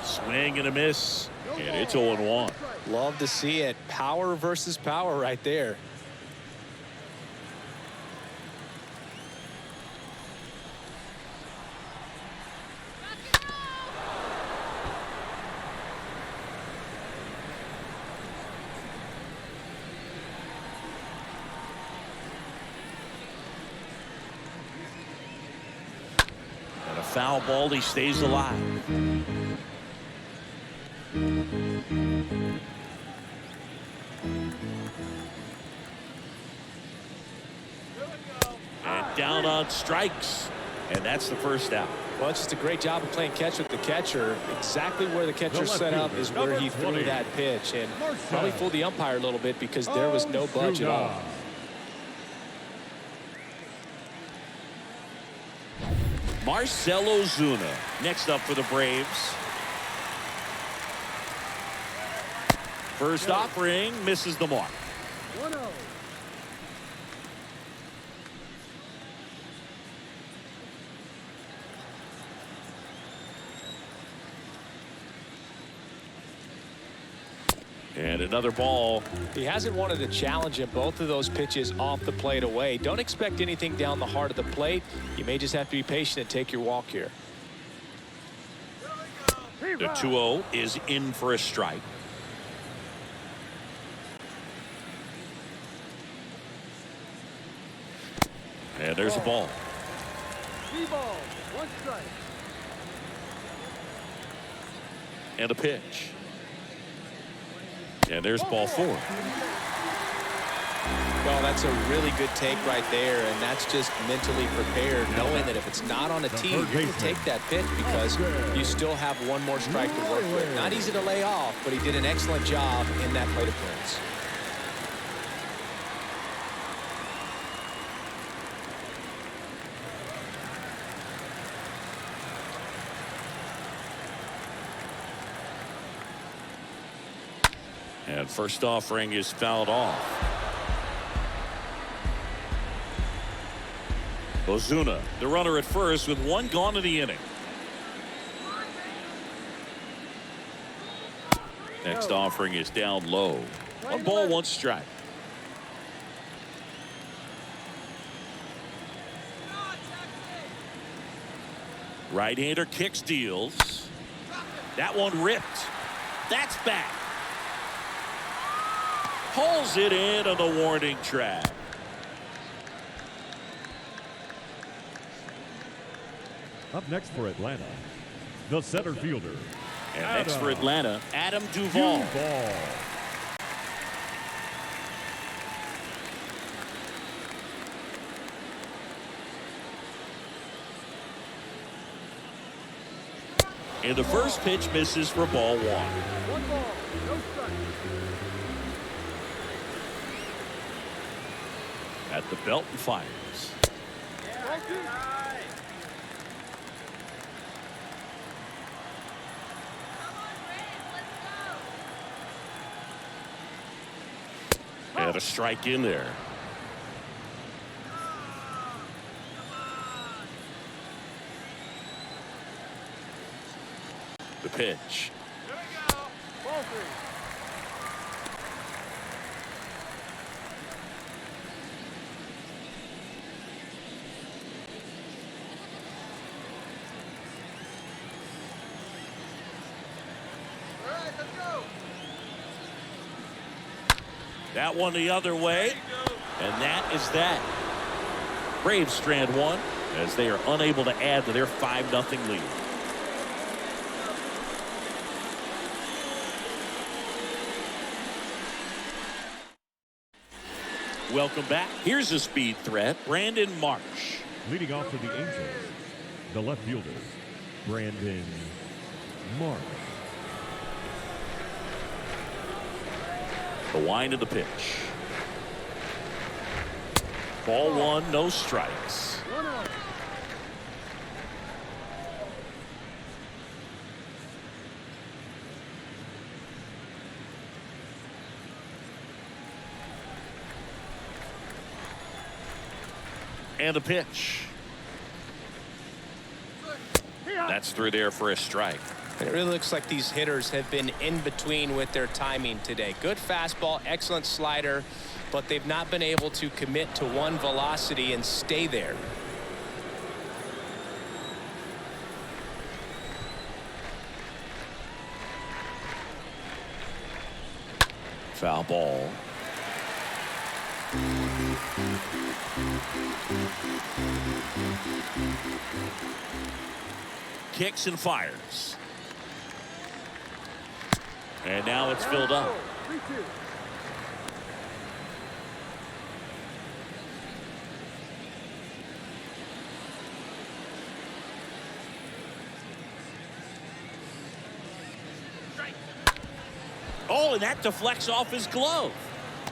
S1: Swing and a miss, and it's 0-1.
S3: Love to see it. Power versus power right there.
S1: And a foul ball, he stays alive. And down on strikes, and that's the first out.
S3: Well, it's just a great job of playing catch with the catcher. Exactly where the catcher set up is where he threw that pitch, and probably fooled the umpire a little bit because there was no budge at all.
S1: Marcell Ozuna next up for the Braves. First offering misses the mark.
S4: 1-0.
S1: And another ball.
S3: He hasn't wanted to challenge him. Both of those pitches off the plate away. Don't expect anything down the heart of the plate. You may just have to be patient and take your walk here.
S1: The 2-0 is in for a strike. And there's a ball.
S4: 3 balls, 1 strike.
S1: And a pitch. And there's ball 4.
S3: Well, that's a really good take right there, and that's just mentally prepared, knowing that if it's not on a tee, you're going to take that pitch because you still have 1 more strike to work with. Not easy to lay off, but he did an excellent job in that plate appearance.
S1: And first offering is fouled off. Ozuna, the runner at first with 1 gone in the inning. Next offering is down low. 1 ball, 1 strike. Right-hander kicks, deals. That one ripped. That's back. Pulls it in on the warning track.
S2: Up next for Atlanta, the center fielder.
S1: And next for Atlanta, Adam Duvall. And the first pitch misses for ball one.
S4: One ball, no strike.
S1: At the belt and fires.
S4: Ball two.
S1: And a strike in there. The pitch.
S4: Ball three. All right, let's go.
S1: That one the other way. And that is that. Braves strand one as they are unable to add to their 5-0 lead. Welcome back. Here's a speed threat, Brandon Marsh.
S2: Leading off for the Angels, the left fielder, Brandon Marsh.
S1: The wind of the pitch. Ball one, no strikes.
S4: 1 out.
S1: And a pitch. That's through there for a strike.
S3: And it really looks like these hitters have been in between with their timing today. Good fastball, excellent slider, but they've not been able to commit to one velocity and stay there.
S1: Foul ball. Kicks and fires. And now it's filled up.
S4: 3-2.
S1: Oh, and that deflects off his glove.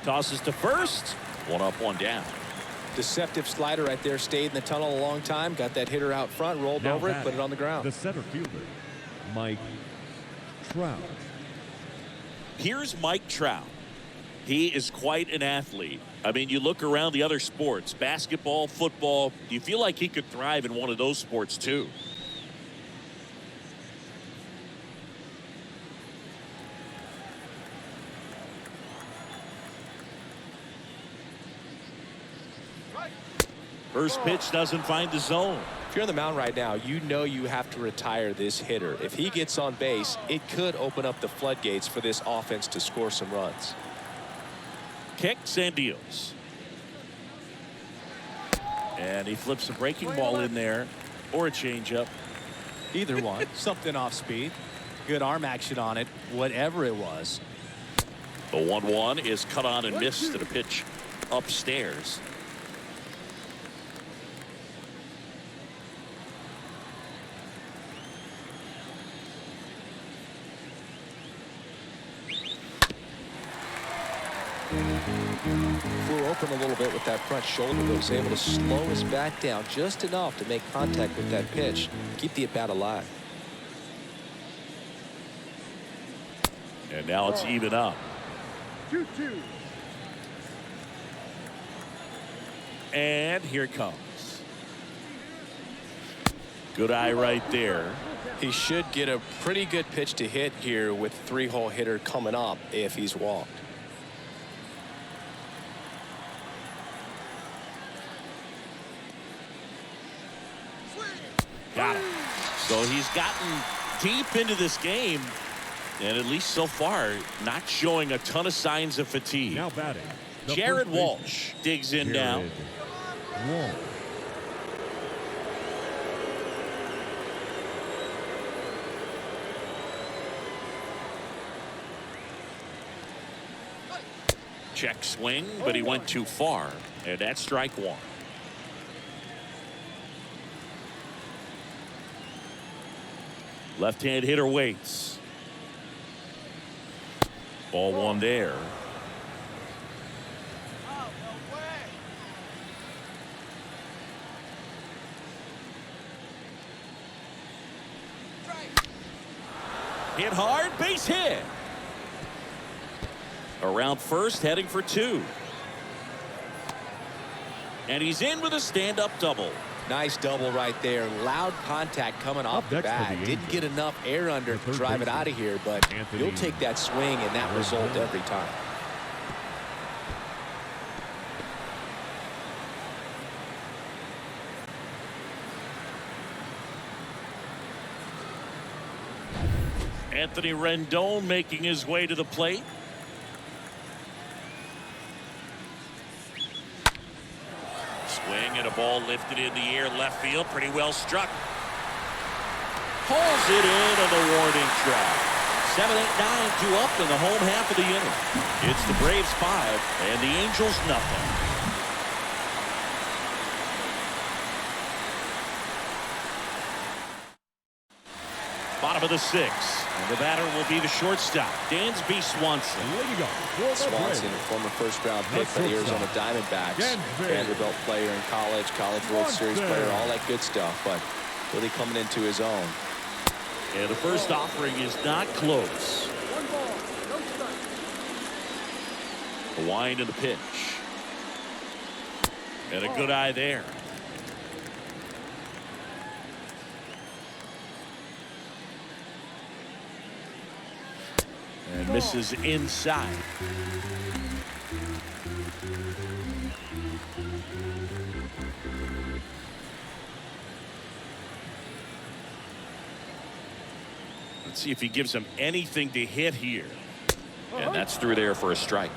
S1: Tosses to first. One up, one down.
S3: Deceptive slider right there. Stayed in the tunnel a long time. Got that hitter out front. Rolled
S2: Now
S3: over it.
S2: batting,
S3: Put it on the ground.
S2: the center fielder, Mike Trout.
S1: Here's Mike Trout. He is quite an athlete. I mean, you look around the other sports, basketball, football, you feel like he could thrive in one of those sports too. First pitch doesn't find the zone.
S3: If you're on the mound right now, you know you have to retire this hitter. If he gets on base, it could open up the floodgates for this offense to score some runs.
S1: Kicks and deals. And he flips a breaking ball in there or a changeup.
S5: Either one. Something off speed. Good arm action on it, whatever it was.
S1: The 1-1 is cut on and missed to the pitch upstairs.
S3: Flew open a little bit with that front shoulder, but was able to slow his back down just enough to make contact with that pitch. Keep the at-bat alive.
S1: And now it's even up.
S4: 2-2.
S1: And here it comes. Good eye right there.
S3: He should get a pretty good pitch to hit here with three-hole hitter coming up if he's walked.
S1: Got him. So he's gotten deep into this game, and at least so far, not showing a ton of signs of fatigue.
S2: Now batting, the
S1: Jared
S2: first baseman,
S1: Walsh digs in now.
S2: Jared Walsh.
S1: Check swing, but he went too far, and that's strike one. Left-hand hitter waits. Ball one there. Hit hard, base hit. Around first, heading for two. And he's in with a stand-up double.
S3: Nice double right there. Loud contact coming off the bat. Didn't get enough air under to drive it out of here, but you'll take that swing and that result every time.
S1: Anthony Rendon making his way to the plate. Swing and a ball lifted in the air, left field, pretty well struck. Pulls it in on the warning track. 7, 8, 9, 2 up in the home half of the inning. It's the Braves 5 and the Angels nothing. Bottom of the 6th. And the batter will be the shortstop, Dansby Swanson.
S3: Swanson, a former first-round pick for the Arizona Diamondbacks. Vanderbilt player in college, World Series player, all that good stuff, but really coming into his own.
S1: And the first offering is not close.
S4: One ball, no strike.
S1: The wind and the pitch. And a good eye there. And misses inside. Let's see if he gives him anything to hit here. And that's through there for a strike.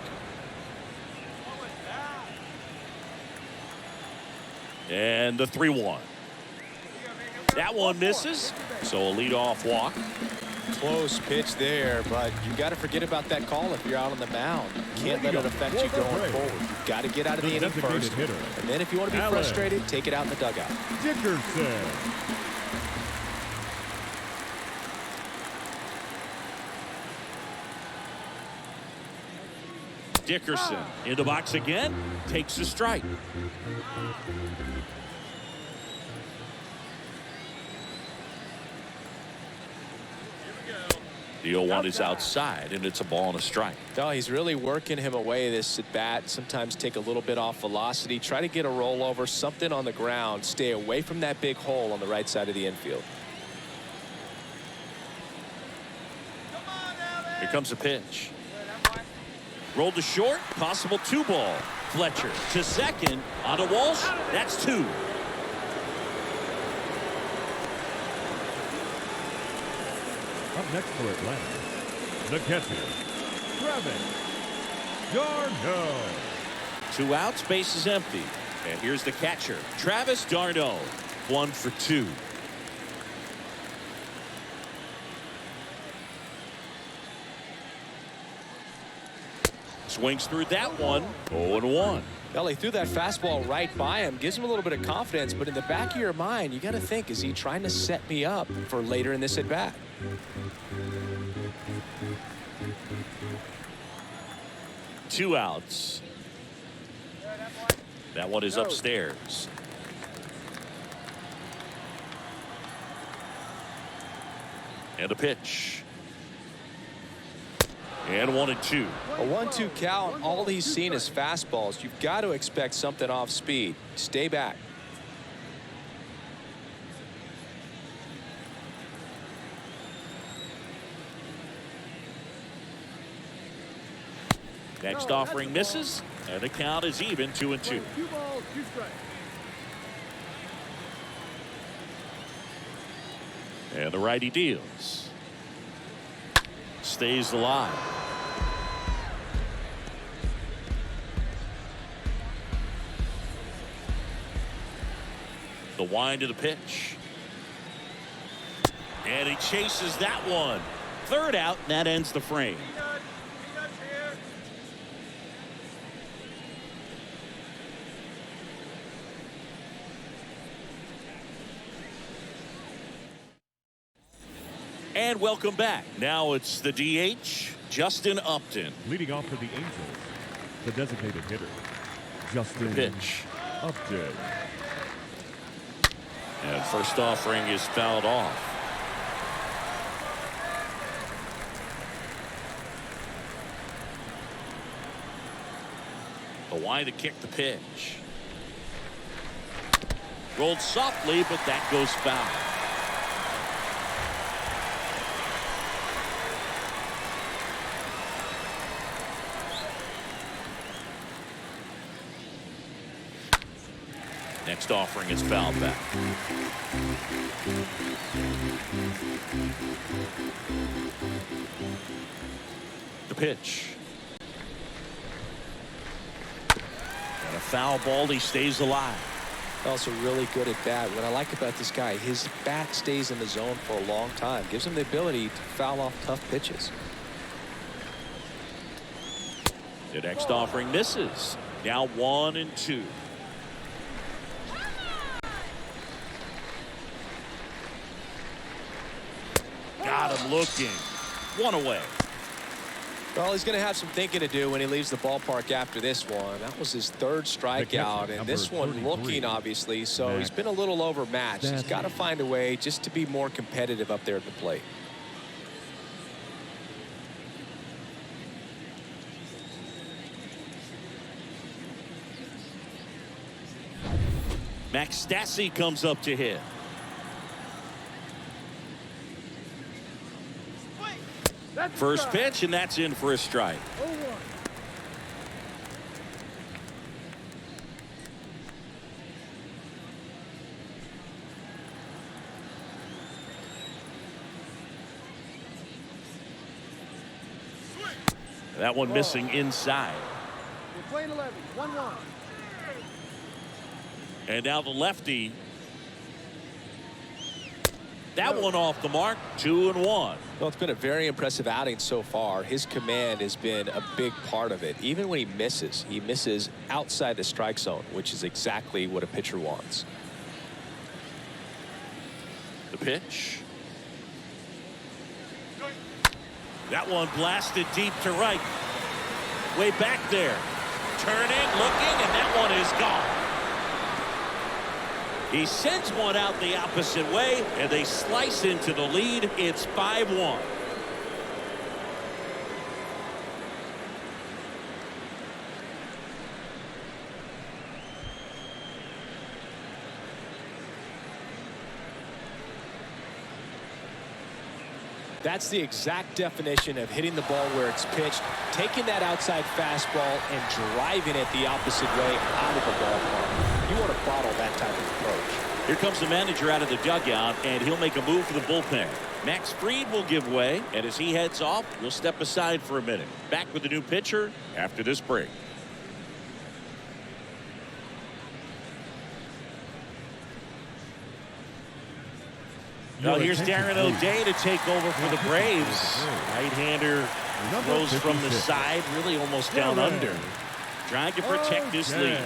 S1: And the 3-1. That one misses. So a leadoff walk.
S3: Close pitch there, but you got to forget about that call if you're out on the mound. You can't let it affect you going forward. You've got to get out of the inning first, and then if you want to be frustrated, take it out in the dugout.
S2: Dickerson.
S1: Dickerson in the box again, takes a strike. The 0-1 is outside, and it's a ball and a strike.
S3: No, he's really working him away this at bat. Sometimes take a little bit off velocity. Try to get a rollover, something on the ground. Stay away from that big hole on the right side of the infield.
S1: Here comes a pitch. Rolled to short, possible 2-ball. Fletcher to second, onto Walsh. That's 2.
S2: Up next for Atlanta, the catcher, BRAVES, d'Arnaud.
S1: 2 outs, base is empty. And here's the catcher, Travis d'Arnaud. 1 for 2. Swings through that one. 0-1.
S3: Well, he threw that fastball right by him. Gives him a little bit of confidence, but in the back of your mind, you got to think, is he trying to set me up for later in this at bat?
S1: Two outs. That one is upstairs. And a pitch. And 1-2.
S3: A 1-2 count. All he's seen is fastballs. You've got to expect something off speed. Stay back.
S1: Next offering misses, and the count is even 2-2.
S4: 2 balls, 2 strikes.
S1: And the righty deals. Stays alive. The wind to the pitch. And he chases that one. 3rd out, and that ends the frame. And welcome back. Now it's the DH, Justin Upton.
S2: Leading off for the Angels, the designated hitter, Justin
S1: Pitch.
S2: Upton.
S1: And first offering is fouled off. Hawaii to kick the pitch. Rolled softly, but that goes foul. Next offering is fouled back. The pitch. And a foul ball, he stays alive.
S3: Also really good at bat. What I like about this guy, his bat stays in the zone for a long time. Gives him the ability to foul off tough pitches.
S1: The next offering misses. Now 1-2. Got him looking. One away.
S3: Well, he's going to have some thinking to do when he leaves the ballpark after this one. That was his third strikeout, and this one looking, obviously, so he's been a little overmatched. He's got to find a way just to be more competitive up there at the plate.
S1: Max Stassi comes up to hit. First pitch, and that's in for a strike.
S4: 0-1.
S1: That one missing inside.
S4: We're playing 11. 1-1.
S1: And now the lefty. That one off the mark. 2-1.
S3: Well, it's been a very impressive outing so far. His command has been a big part of it. Even when he misses outside the strike zone, which is exactly what a pitcher wants.
S1: The pitch. That one blasted deep to right. Way back there. Turning, looking, and that one is gone. He sends one out the opposite way, and they slice into the lead. It's 5-1.
S3: That's the exact definition of hitting the ball where it's pitched, taking that outside fastball and driving it the opposite way out of the ballpark. You want to bottle that type of approach.
S1: Here comes the manager out of the dugout, and he'll make a move for the bullpen. Max Fried will give way, and as he heads off, we'll step aside for a minute. Back with the new pitcher after this break. Now here's Darren O'Day to take over for the Braves. Right-hander throws from the side, really almost down under. Trying to protect this lead.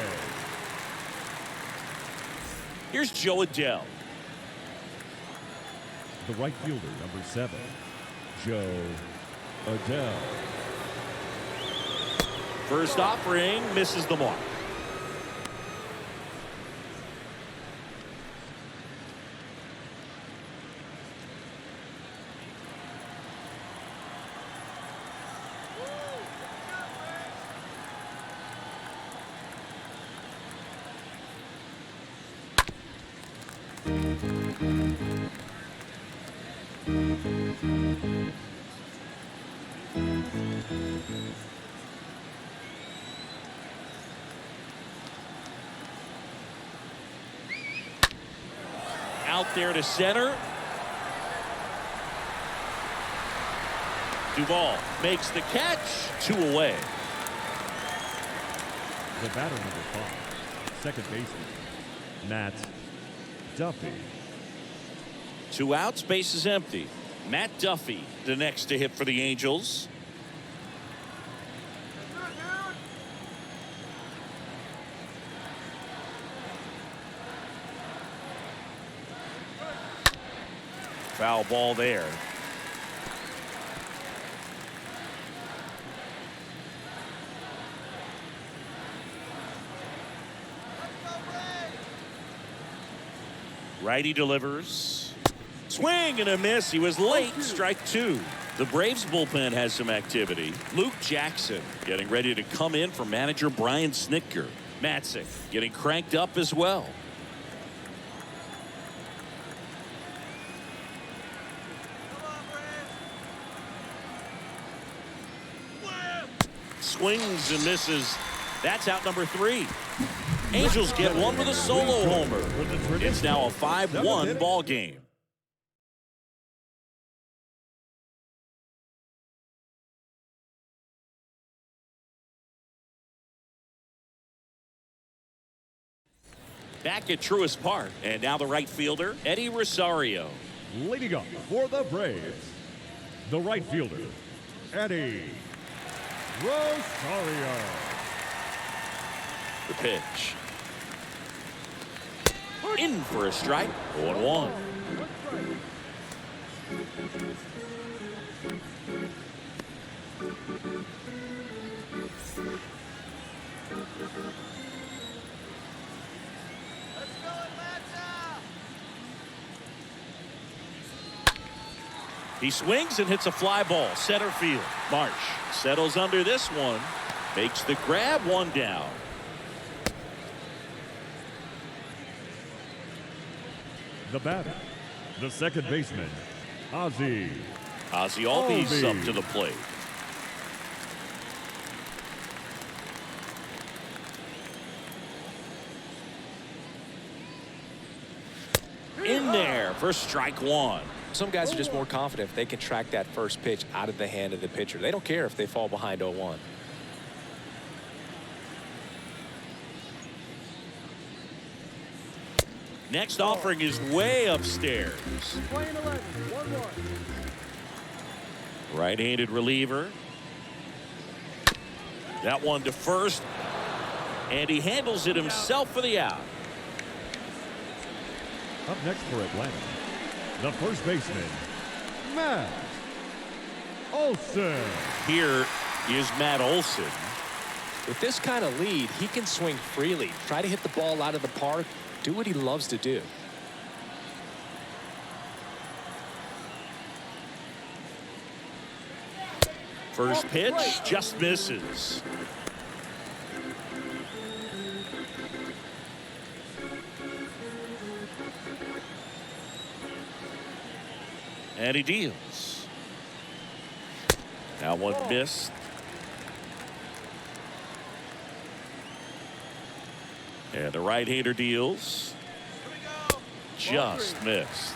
S1: Here's Joe Adell.
S2: The right fielder, number 7, Joe Adell.
S1: First offering misses the mark. Out there to center. Duvall makes the catch. 2 away.
S2: The batter, number 5, second baseman, Matt Duffy.
S1: 2 outs, base is empty. Matt Duffy, the next to hit for the Angels. Foul ball there. Righty delivers. Swing and a miss. He was late. Strike two. The Braves bullpen has some activity. Luke Jackson getting ready to come in for manager Brian Snitker. Matzik getting cranked up as well. Swings and misses. That's out number 3. Angels get one with a solo homer. It's now a 5-1 ball game. Back at Truist Park, and now the right fielder, Eddie Rosario.
S2: Leading up for the Braves, the right fielder, Eddie Rosario.
S1: The pitch. In for a strike. 0-1. He swings and hits a fly ball. Center field. Marsh settles under this one. Makes the grab. One down.
S2: The batter, the second baseman, Ozzie
S1: Albies up to the plate. In there for strike one.
S3: Some guys are just more confident if they can track that first pitch out of the hand of the pitcher. They don't care if they fall behind 0-1.
S1: Next offering is way upstairs.
S4: Playing 11, 1-1.
S1: Right-handed reliever. That one to first. And he handles it himself for the out.
S2: Up next for Atlanta, the first baseman, Matt Olson.
S1: Here is Matt Olson.
S3: With this kind of lead, he can swing freely, try to hit the ball out of the park, do what he loves to do.
S1: First pitch just misses. And he deals. Now one missed. And the right-hander deals. Just missed.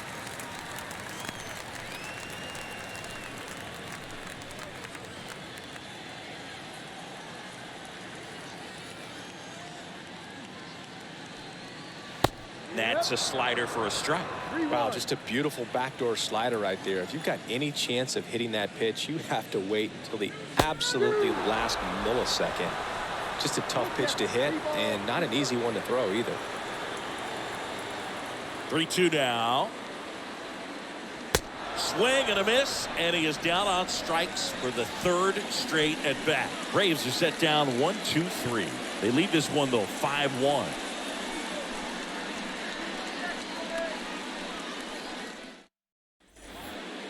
S1: That's a slider for a strike.
S3: Wow, just a beautiful backdoor slider right there. If you've got any chance of hitting that pitch, you have to wait until the absolutely last millisecond. Just a tough pitch to hit and not an easy one to throw either.
S1: 3-2 now. Swing and a miss, and he is down on strikes for the third straight at bat. Braves are set down 1-2-3. They lead this one though 5-1.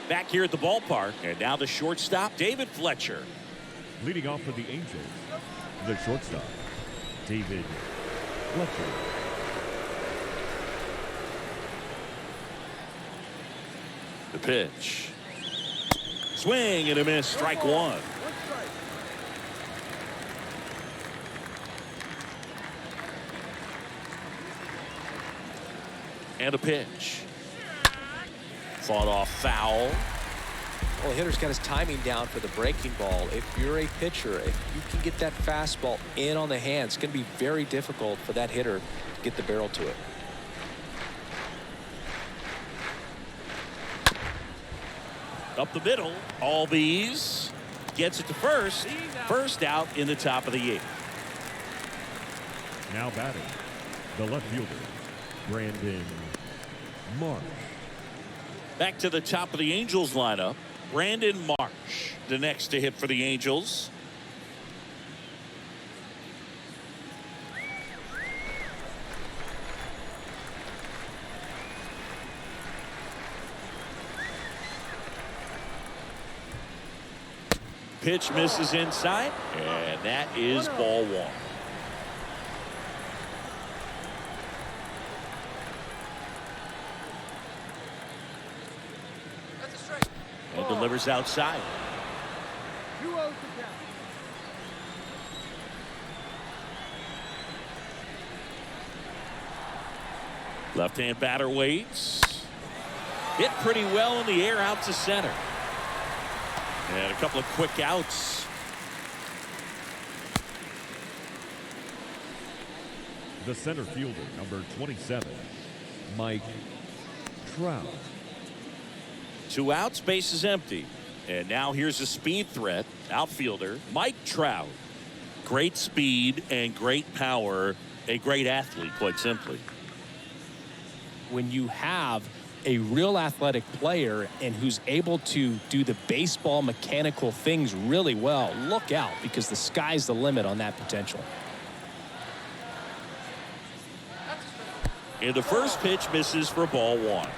S1: Back here at the ballpark, and now the shortstop, David Fletcher.
S2: Leading off for the Angels, the shortstop, David Fletcher.
S1: The pitch. Swing and a miss, strike one. And a pitch. Fought off foul.
S3: Well, the hitter's got his timing down for the breaking ball. If you're a pitcher, if you can get that fastball in on the hand, it's going to be very difficult for that hitter to get the barrel to it.
S1: Up the middle, Albies gets it to first. First out in the top of the 8th.
S2: Now batting, the left fielder, Brandon Marsh.
S1: Back to the top of the Angels lineup, Brandon Marsh, the next to hit for the Angels. Pitch misses inside, and that is ball one. And delivers outside.
S4: 2-0 to count.
S1: Left-hand batter waits. Hit pretty well in the air out to center. And a couple of quick outs.
S2: The center fielder, number 27, Mike Trout.
S1: 2 outs, base is empty. And now here's a speed threat. Outfielder Mike Trout. Great speed and great power. A great athlete, quite simply.
S3: When you have a real athletic player and who's able to do the baseball mechanical things really well, look out, because the sky's the limit on that potential.
S1: And the first pitch misses for ball one.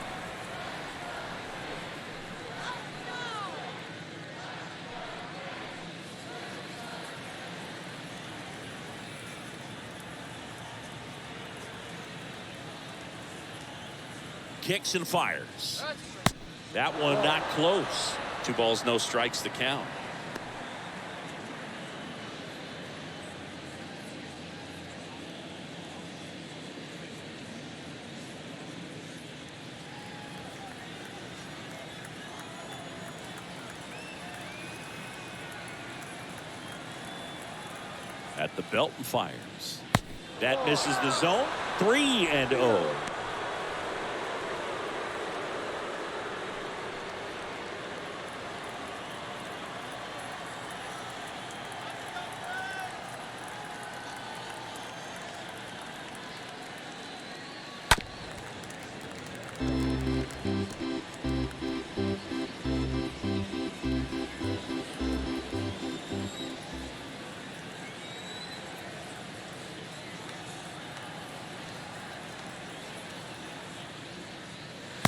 S1: Kicks and fires. That one not close. 2 balls, no strikes to count. At the belt and fires. That misses the zone. 3-0.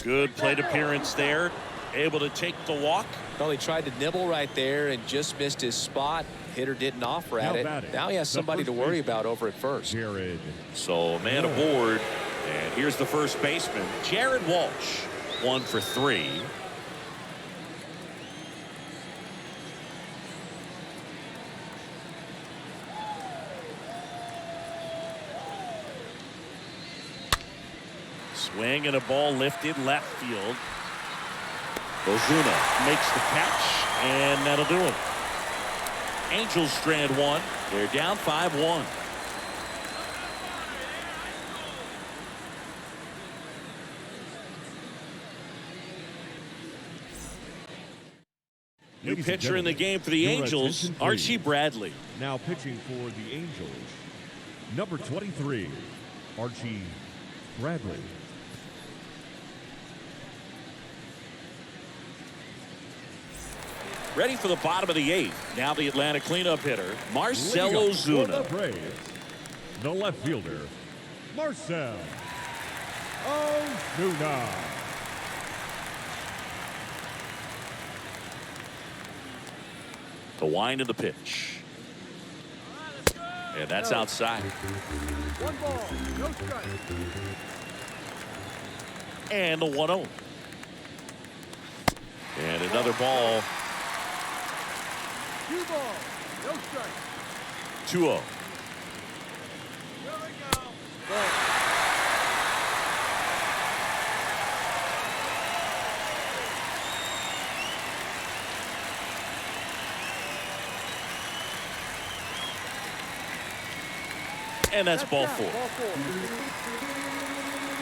S1: Good plate appearance there. Able to take the walk.
S3: Well, he tried to nibble right there and just missed his spot. Hitter didn't offer at it. Now he has somebody to worry about over at first.
S2: Jared.
S1: So man aboard. And here's the first baseman, Jared Walsh. 1 for 3. Swing and a ball lifted left field. Ozuna makes the catch, and that'll do it. Angels strand 1. They're down 5-1. New pitcher in the game for the Angels, Archie Bradley.
S2: Now pitching for the Angels, number 23, Archie Bradley.
S1: Ready for the bottom of the 8th. Now the Atlanta cleanup hitter, Marcell Ozuna.
S2: For the Braves, the left fielder, Marcell Ozuna.
S1: The wind of the pitch. And that's outside.
S4: 1 ball, no strike.
S1: And the 1-0. And another ball.
S4: 2 balls, no strike.
S1: 2-0.
S4: Here we go.
S1: And that's ball 4.
S4: Ball 4.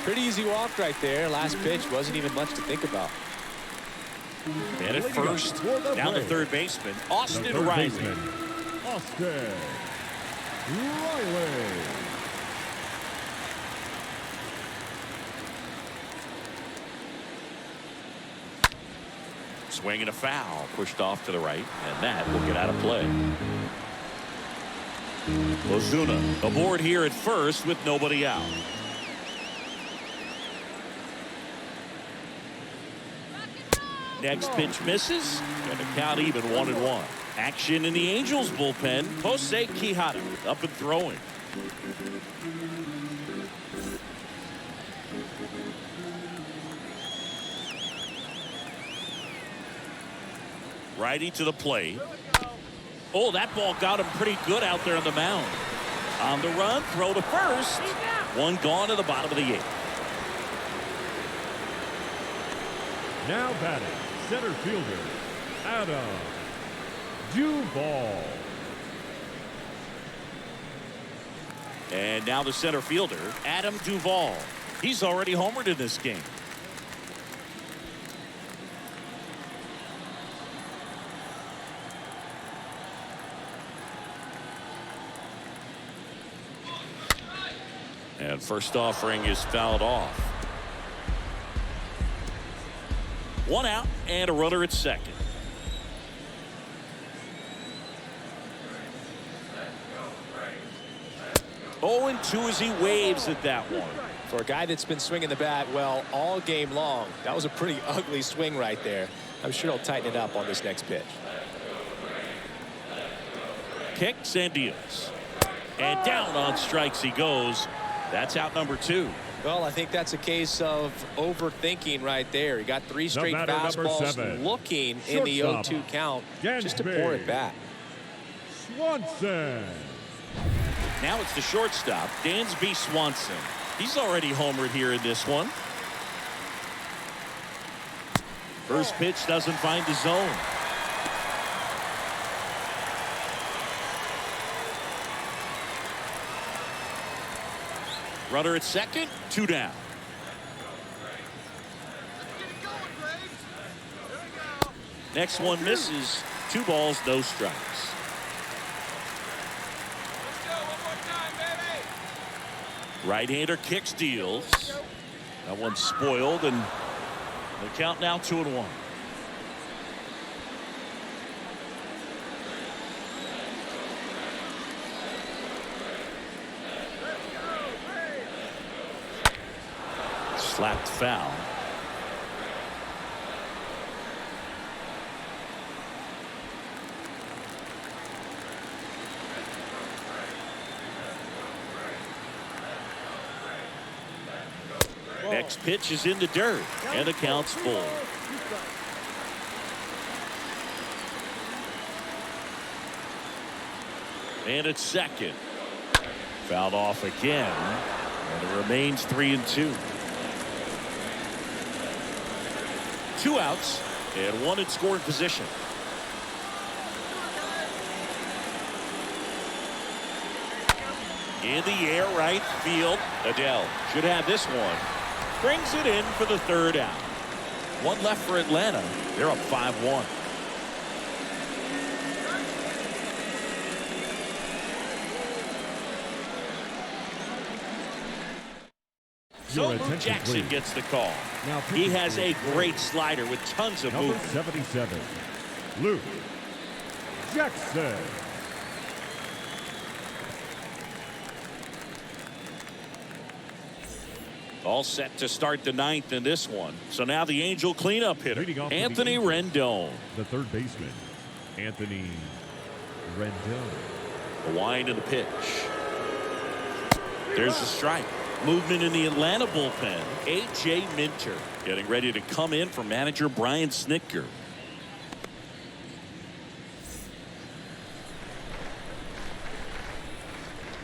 S3: Pretty easy walk right there. Last pitch wasn't even much to think about.
S1: And at first, down to third baseman, Austin Riley.
S2: Austin Riley.
S1: Swing and a foul, pushed off to the right, and that will get out of play. Ozuna aboard here at first with nobody out. Next pitch misses, and the count even 1-1. Action in the Angels bullpen. Jose Quijada up and throwing. Righty to the plate. Oh, that ball got him pretty good out there on the mound. On the run, throw to first. One gone to the bottom of the 8th.
S2: Now batting, center fielder, Adam Duvall.
S1: And now the center fielder, Adam Duvall. He's already homered in this game. And first offering is fouled off. One out and a runner at second. Oh, and 2 as he waves at that one.
S3: For a guy that's been swinging the bat well all game long, that was a pretty ugly swing right there. I'm sure he'll tighten it up on this next pitch.
S1: Kicks and deals. And down on strikes he goes. That's out number 2.
S3: Well, I think that's a case of overthinking right there. He got 3 straight fastballs looking in the 0-2 count just to pour it back.
S2: Swanson.
S1: Now it's the shortstop, Dansby Swanson. He's already homered here in this one. First pitch doesn't find the zone. Runner at second, 2 down. Next one misses. 2 balls, no strikes. Right-hander kicks, deals. That one's spoiled, and the count now 2-1. Slapped foul. Next pitch is in the dirt, and the count's full. And it's second. Fouled off again, and it remains 3-2. 2 outs and 1 in scoring position. In the air, right field. Adele should have this one. Brings it in for the 3rd out. 1 left for Atlanta. They're up 5-1. So Luke Jackson gets the call.
S2: Now
S1: he has a great slider with tons of
S2: number
S1: movement.
S2: 77, Luke Jackson.
S1: All set to start the 9th in this one. So now the Angel cleanup hitter, Anthony Rendon.
S2: The 3rd baseman, Anthony Rendon.
S1: The wind of the pitch. There's the strike. Movement in the Atlanta bullpen. A.J. Minter getting ready to come in for manager Brian Snitker.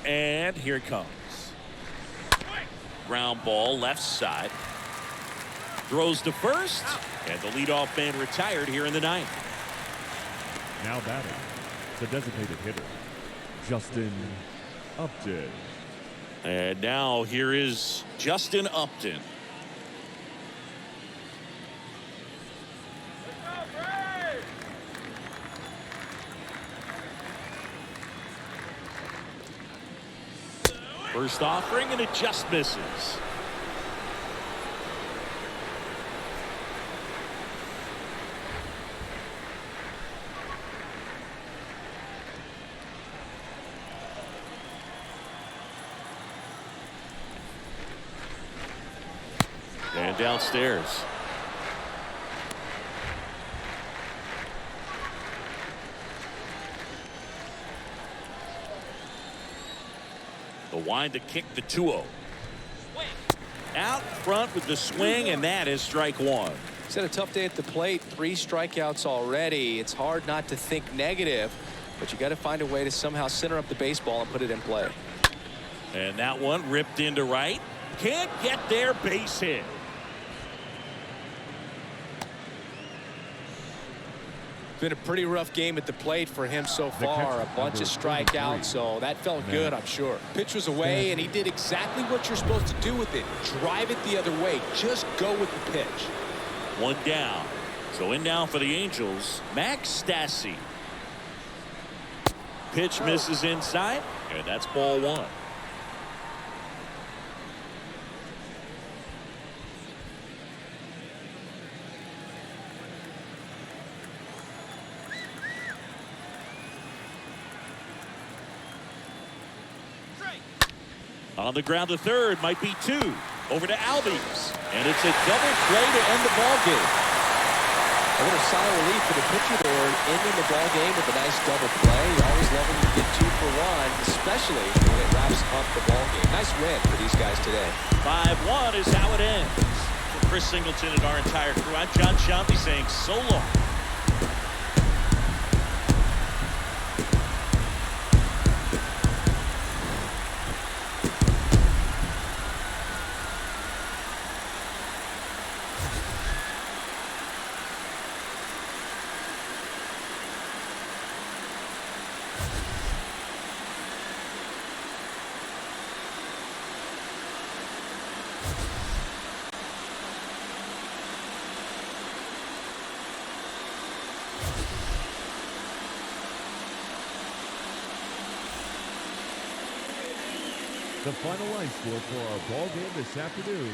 S1: And here it comes. Ground ball left side. Throws to first. And the leadoff man retired here in the 9th.
S2: Now batting, the designated hitter, Justin Upton.
S1: And now here is Justin Upton. First offering, and it just misses. And downstairs. The wind to kick the 2-0. Out front with the swing, and that is strike one.
S3: He's had a tough day at the plate. 3 strikeouts already. It's hard not to think negative, but you got to find a way to somehow center up the baseball and put it in play.
S1: And that one ripped into right. Can't get there, base hit.
S3: Been a pretty rough game at the plate for him so far. A bunch of strikeouts, so that felt good, I'm sure. Pitch was away, and he did exactly what you're supposed to do with it. Drive it the other way. Just go with the pitch.
S1: One down. So in now for the Angels, Max Stassi. Pitch misses inside, and that's ball one. On the ground to third, might be 2. Over to Albies, and it's a double play to end the ball game.
S3: A little sigh of relief for the pitcher there, ending the ball game with a nice double play. You always love when you get 2 for 1, especially when it wraps up the ball game. Nice win for these guys today.
S1: 5-1 is how it ends. For Chris Singleton and our entire crew, I'm John Shampi saying so long.
S2: The final line score for our ball game this afternoon.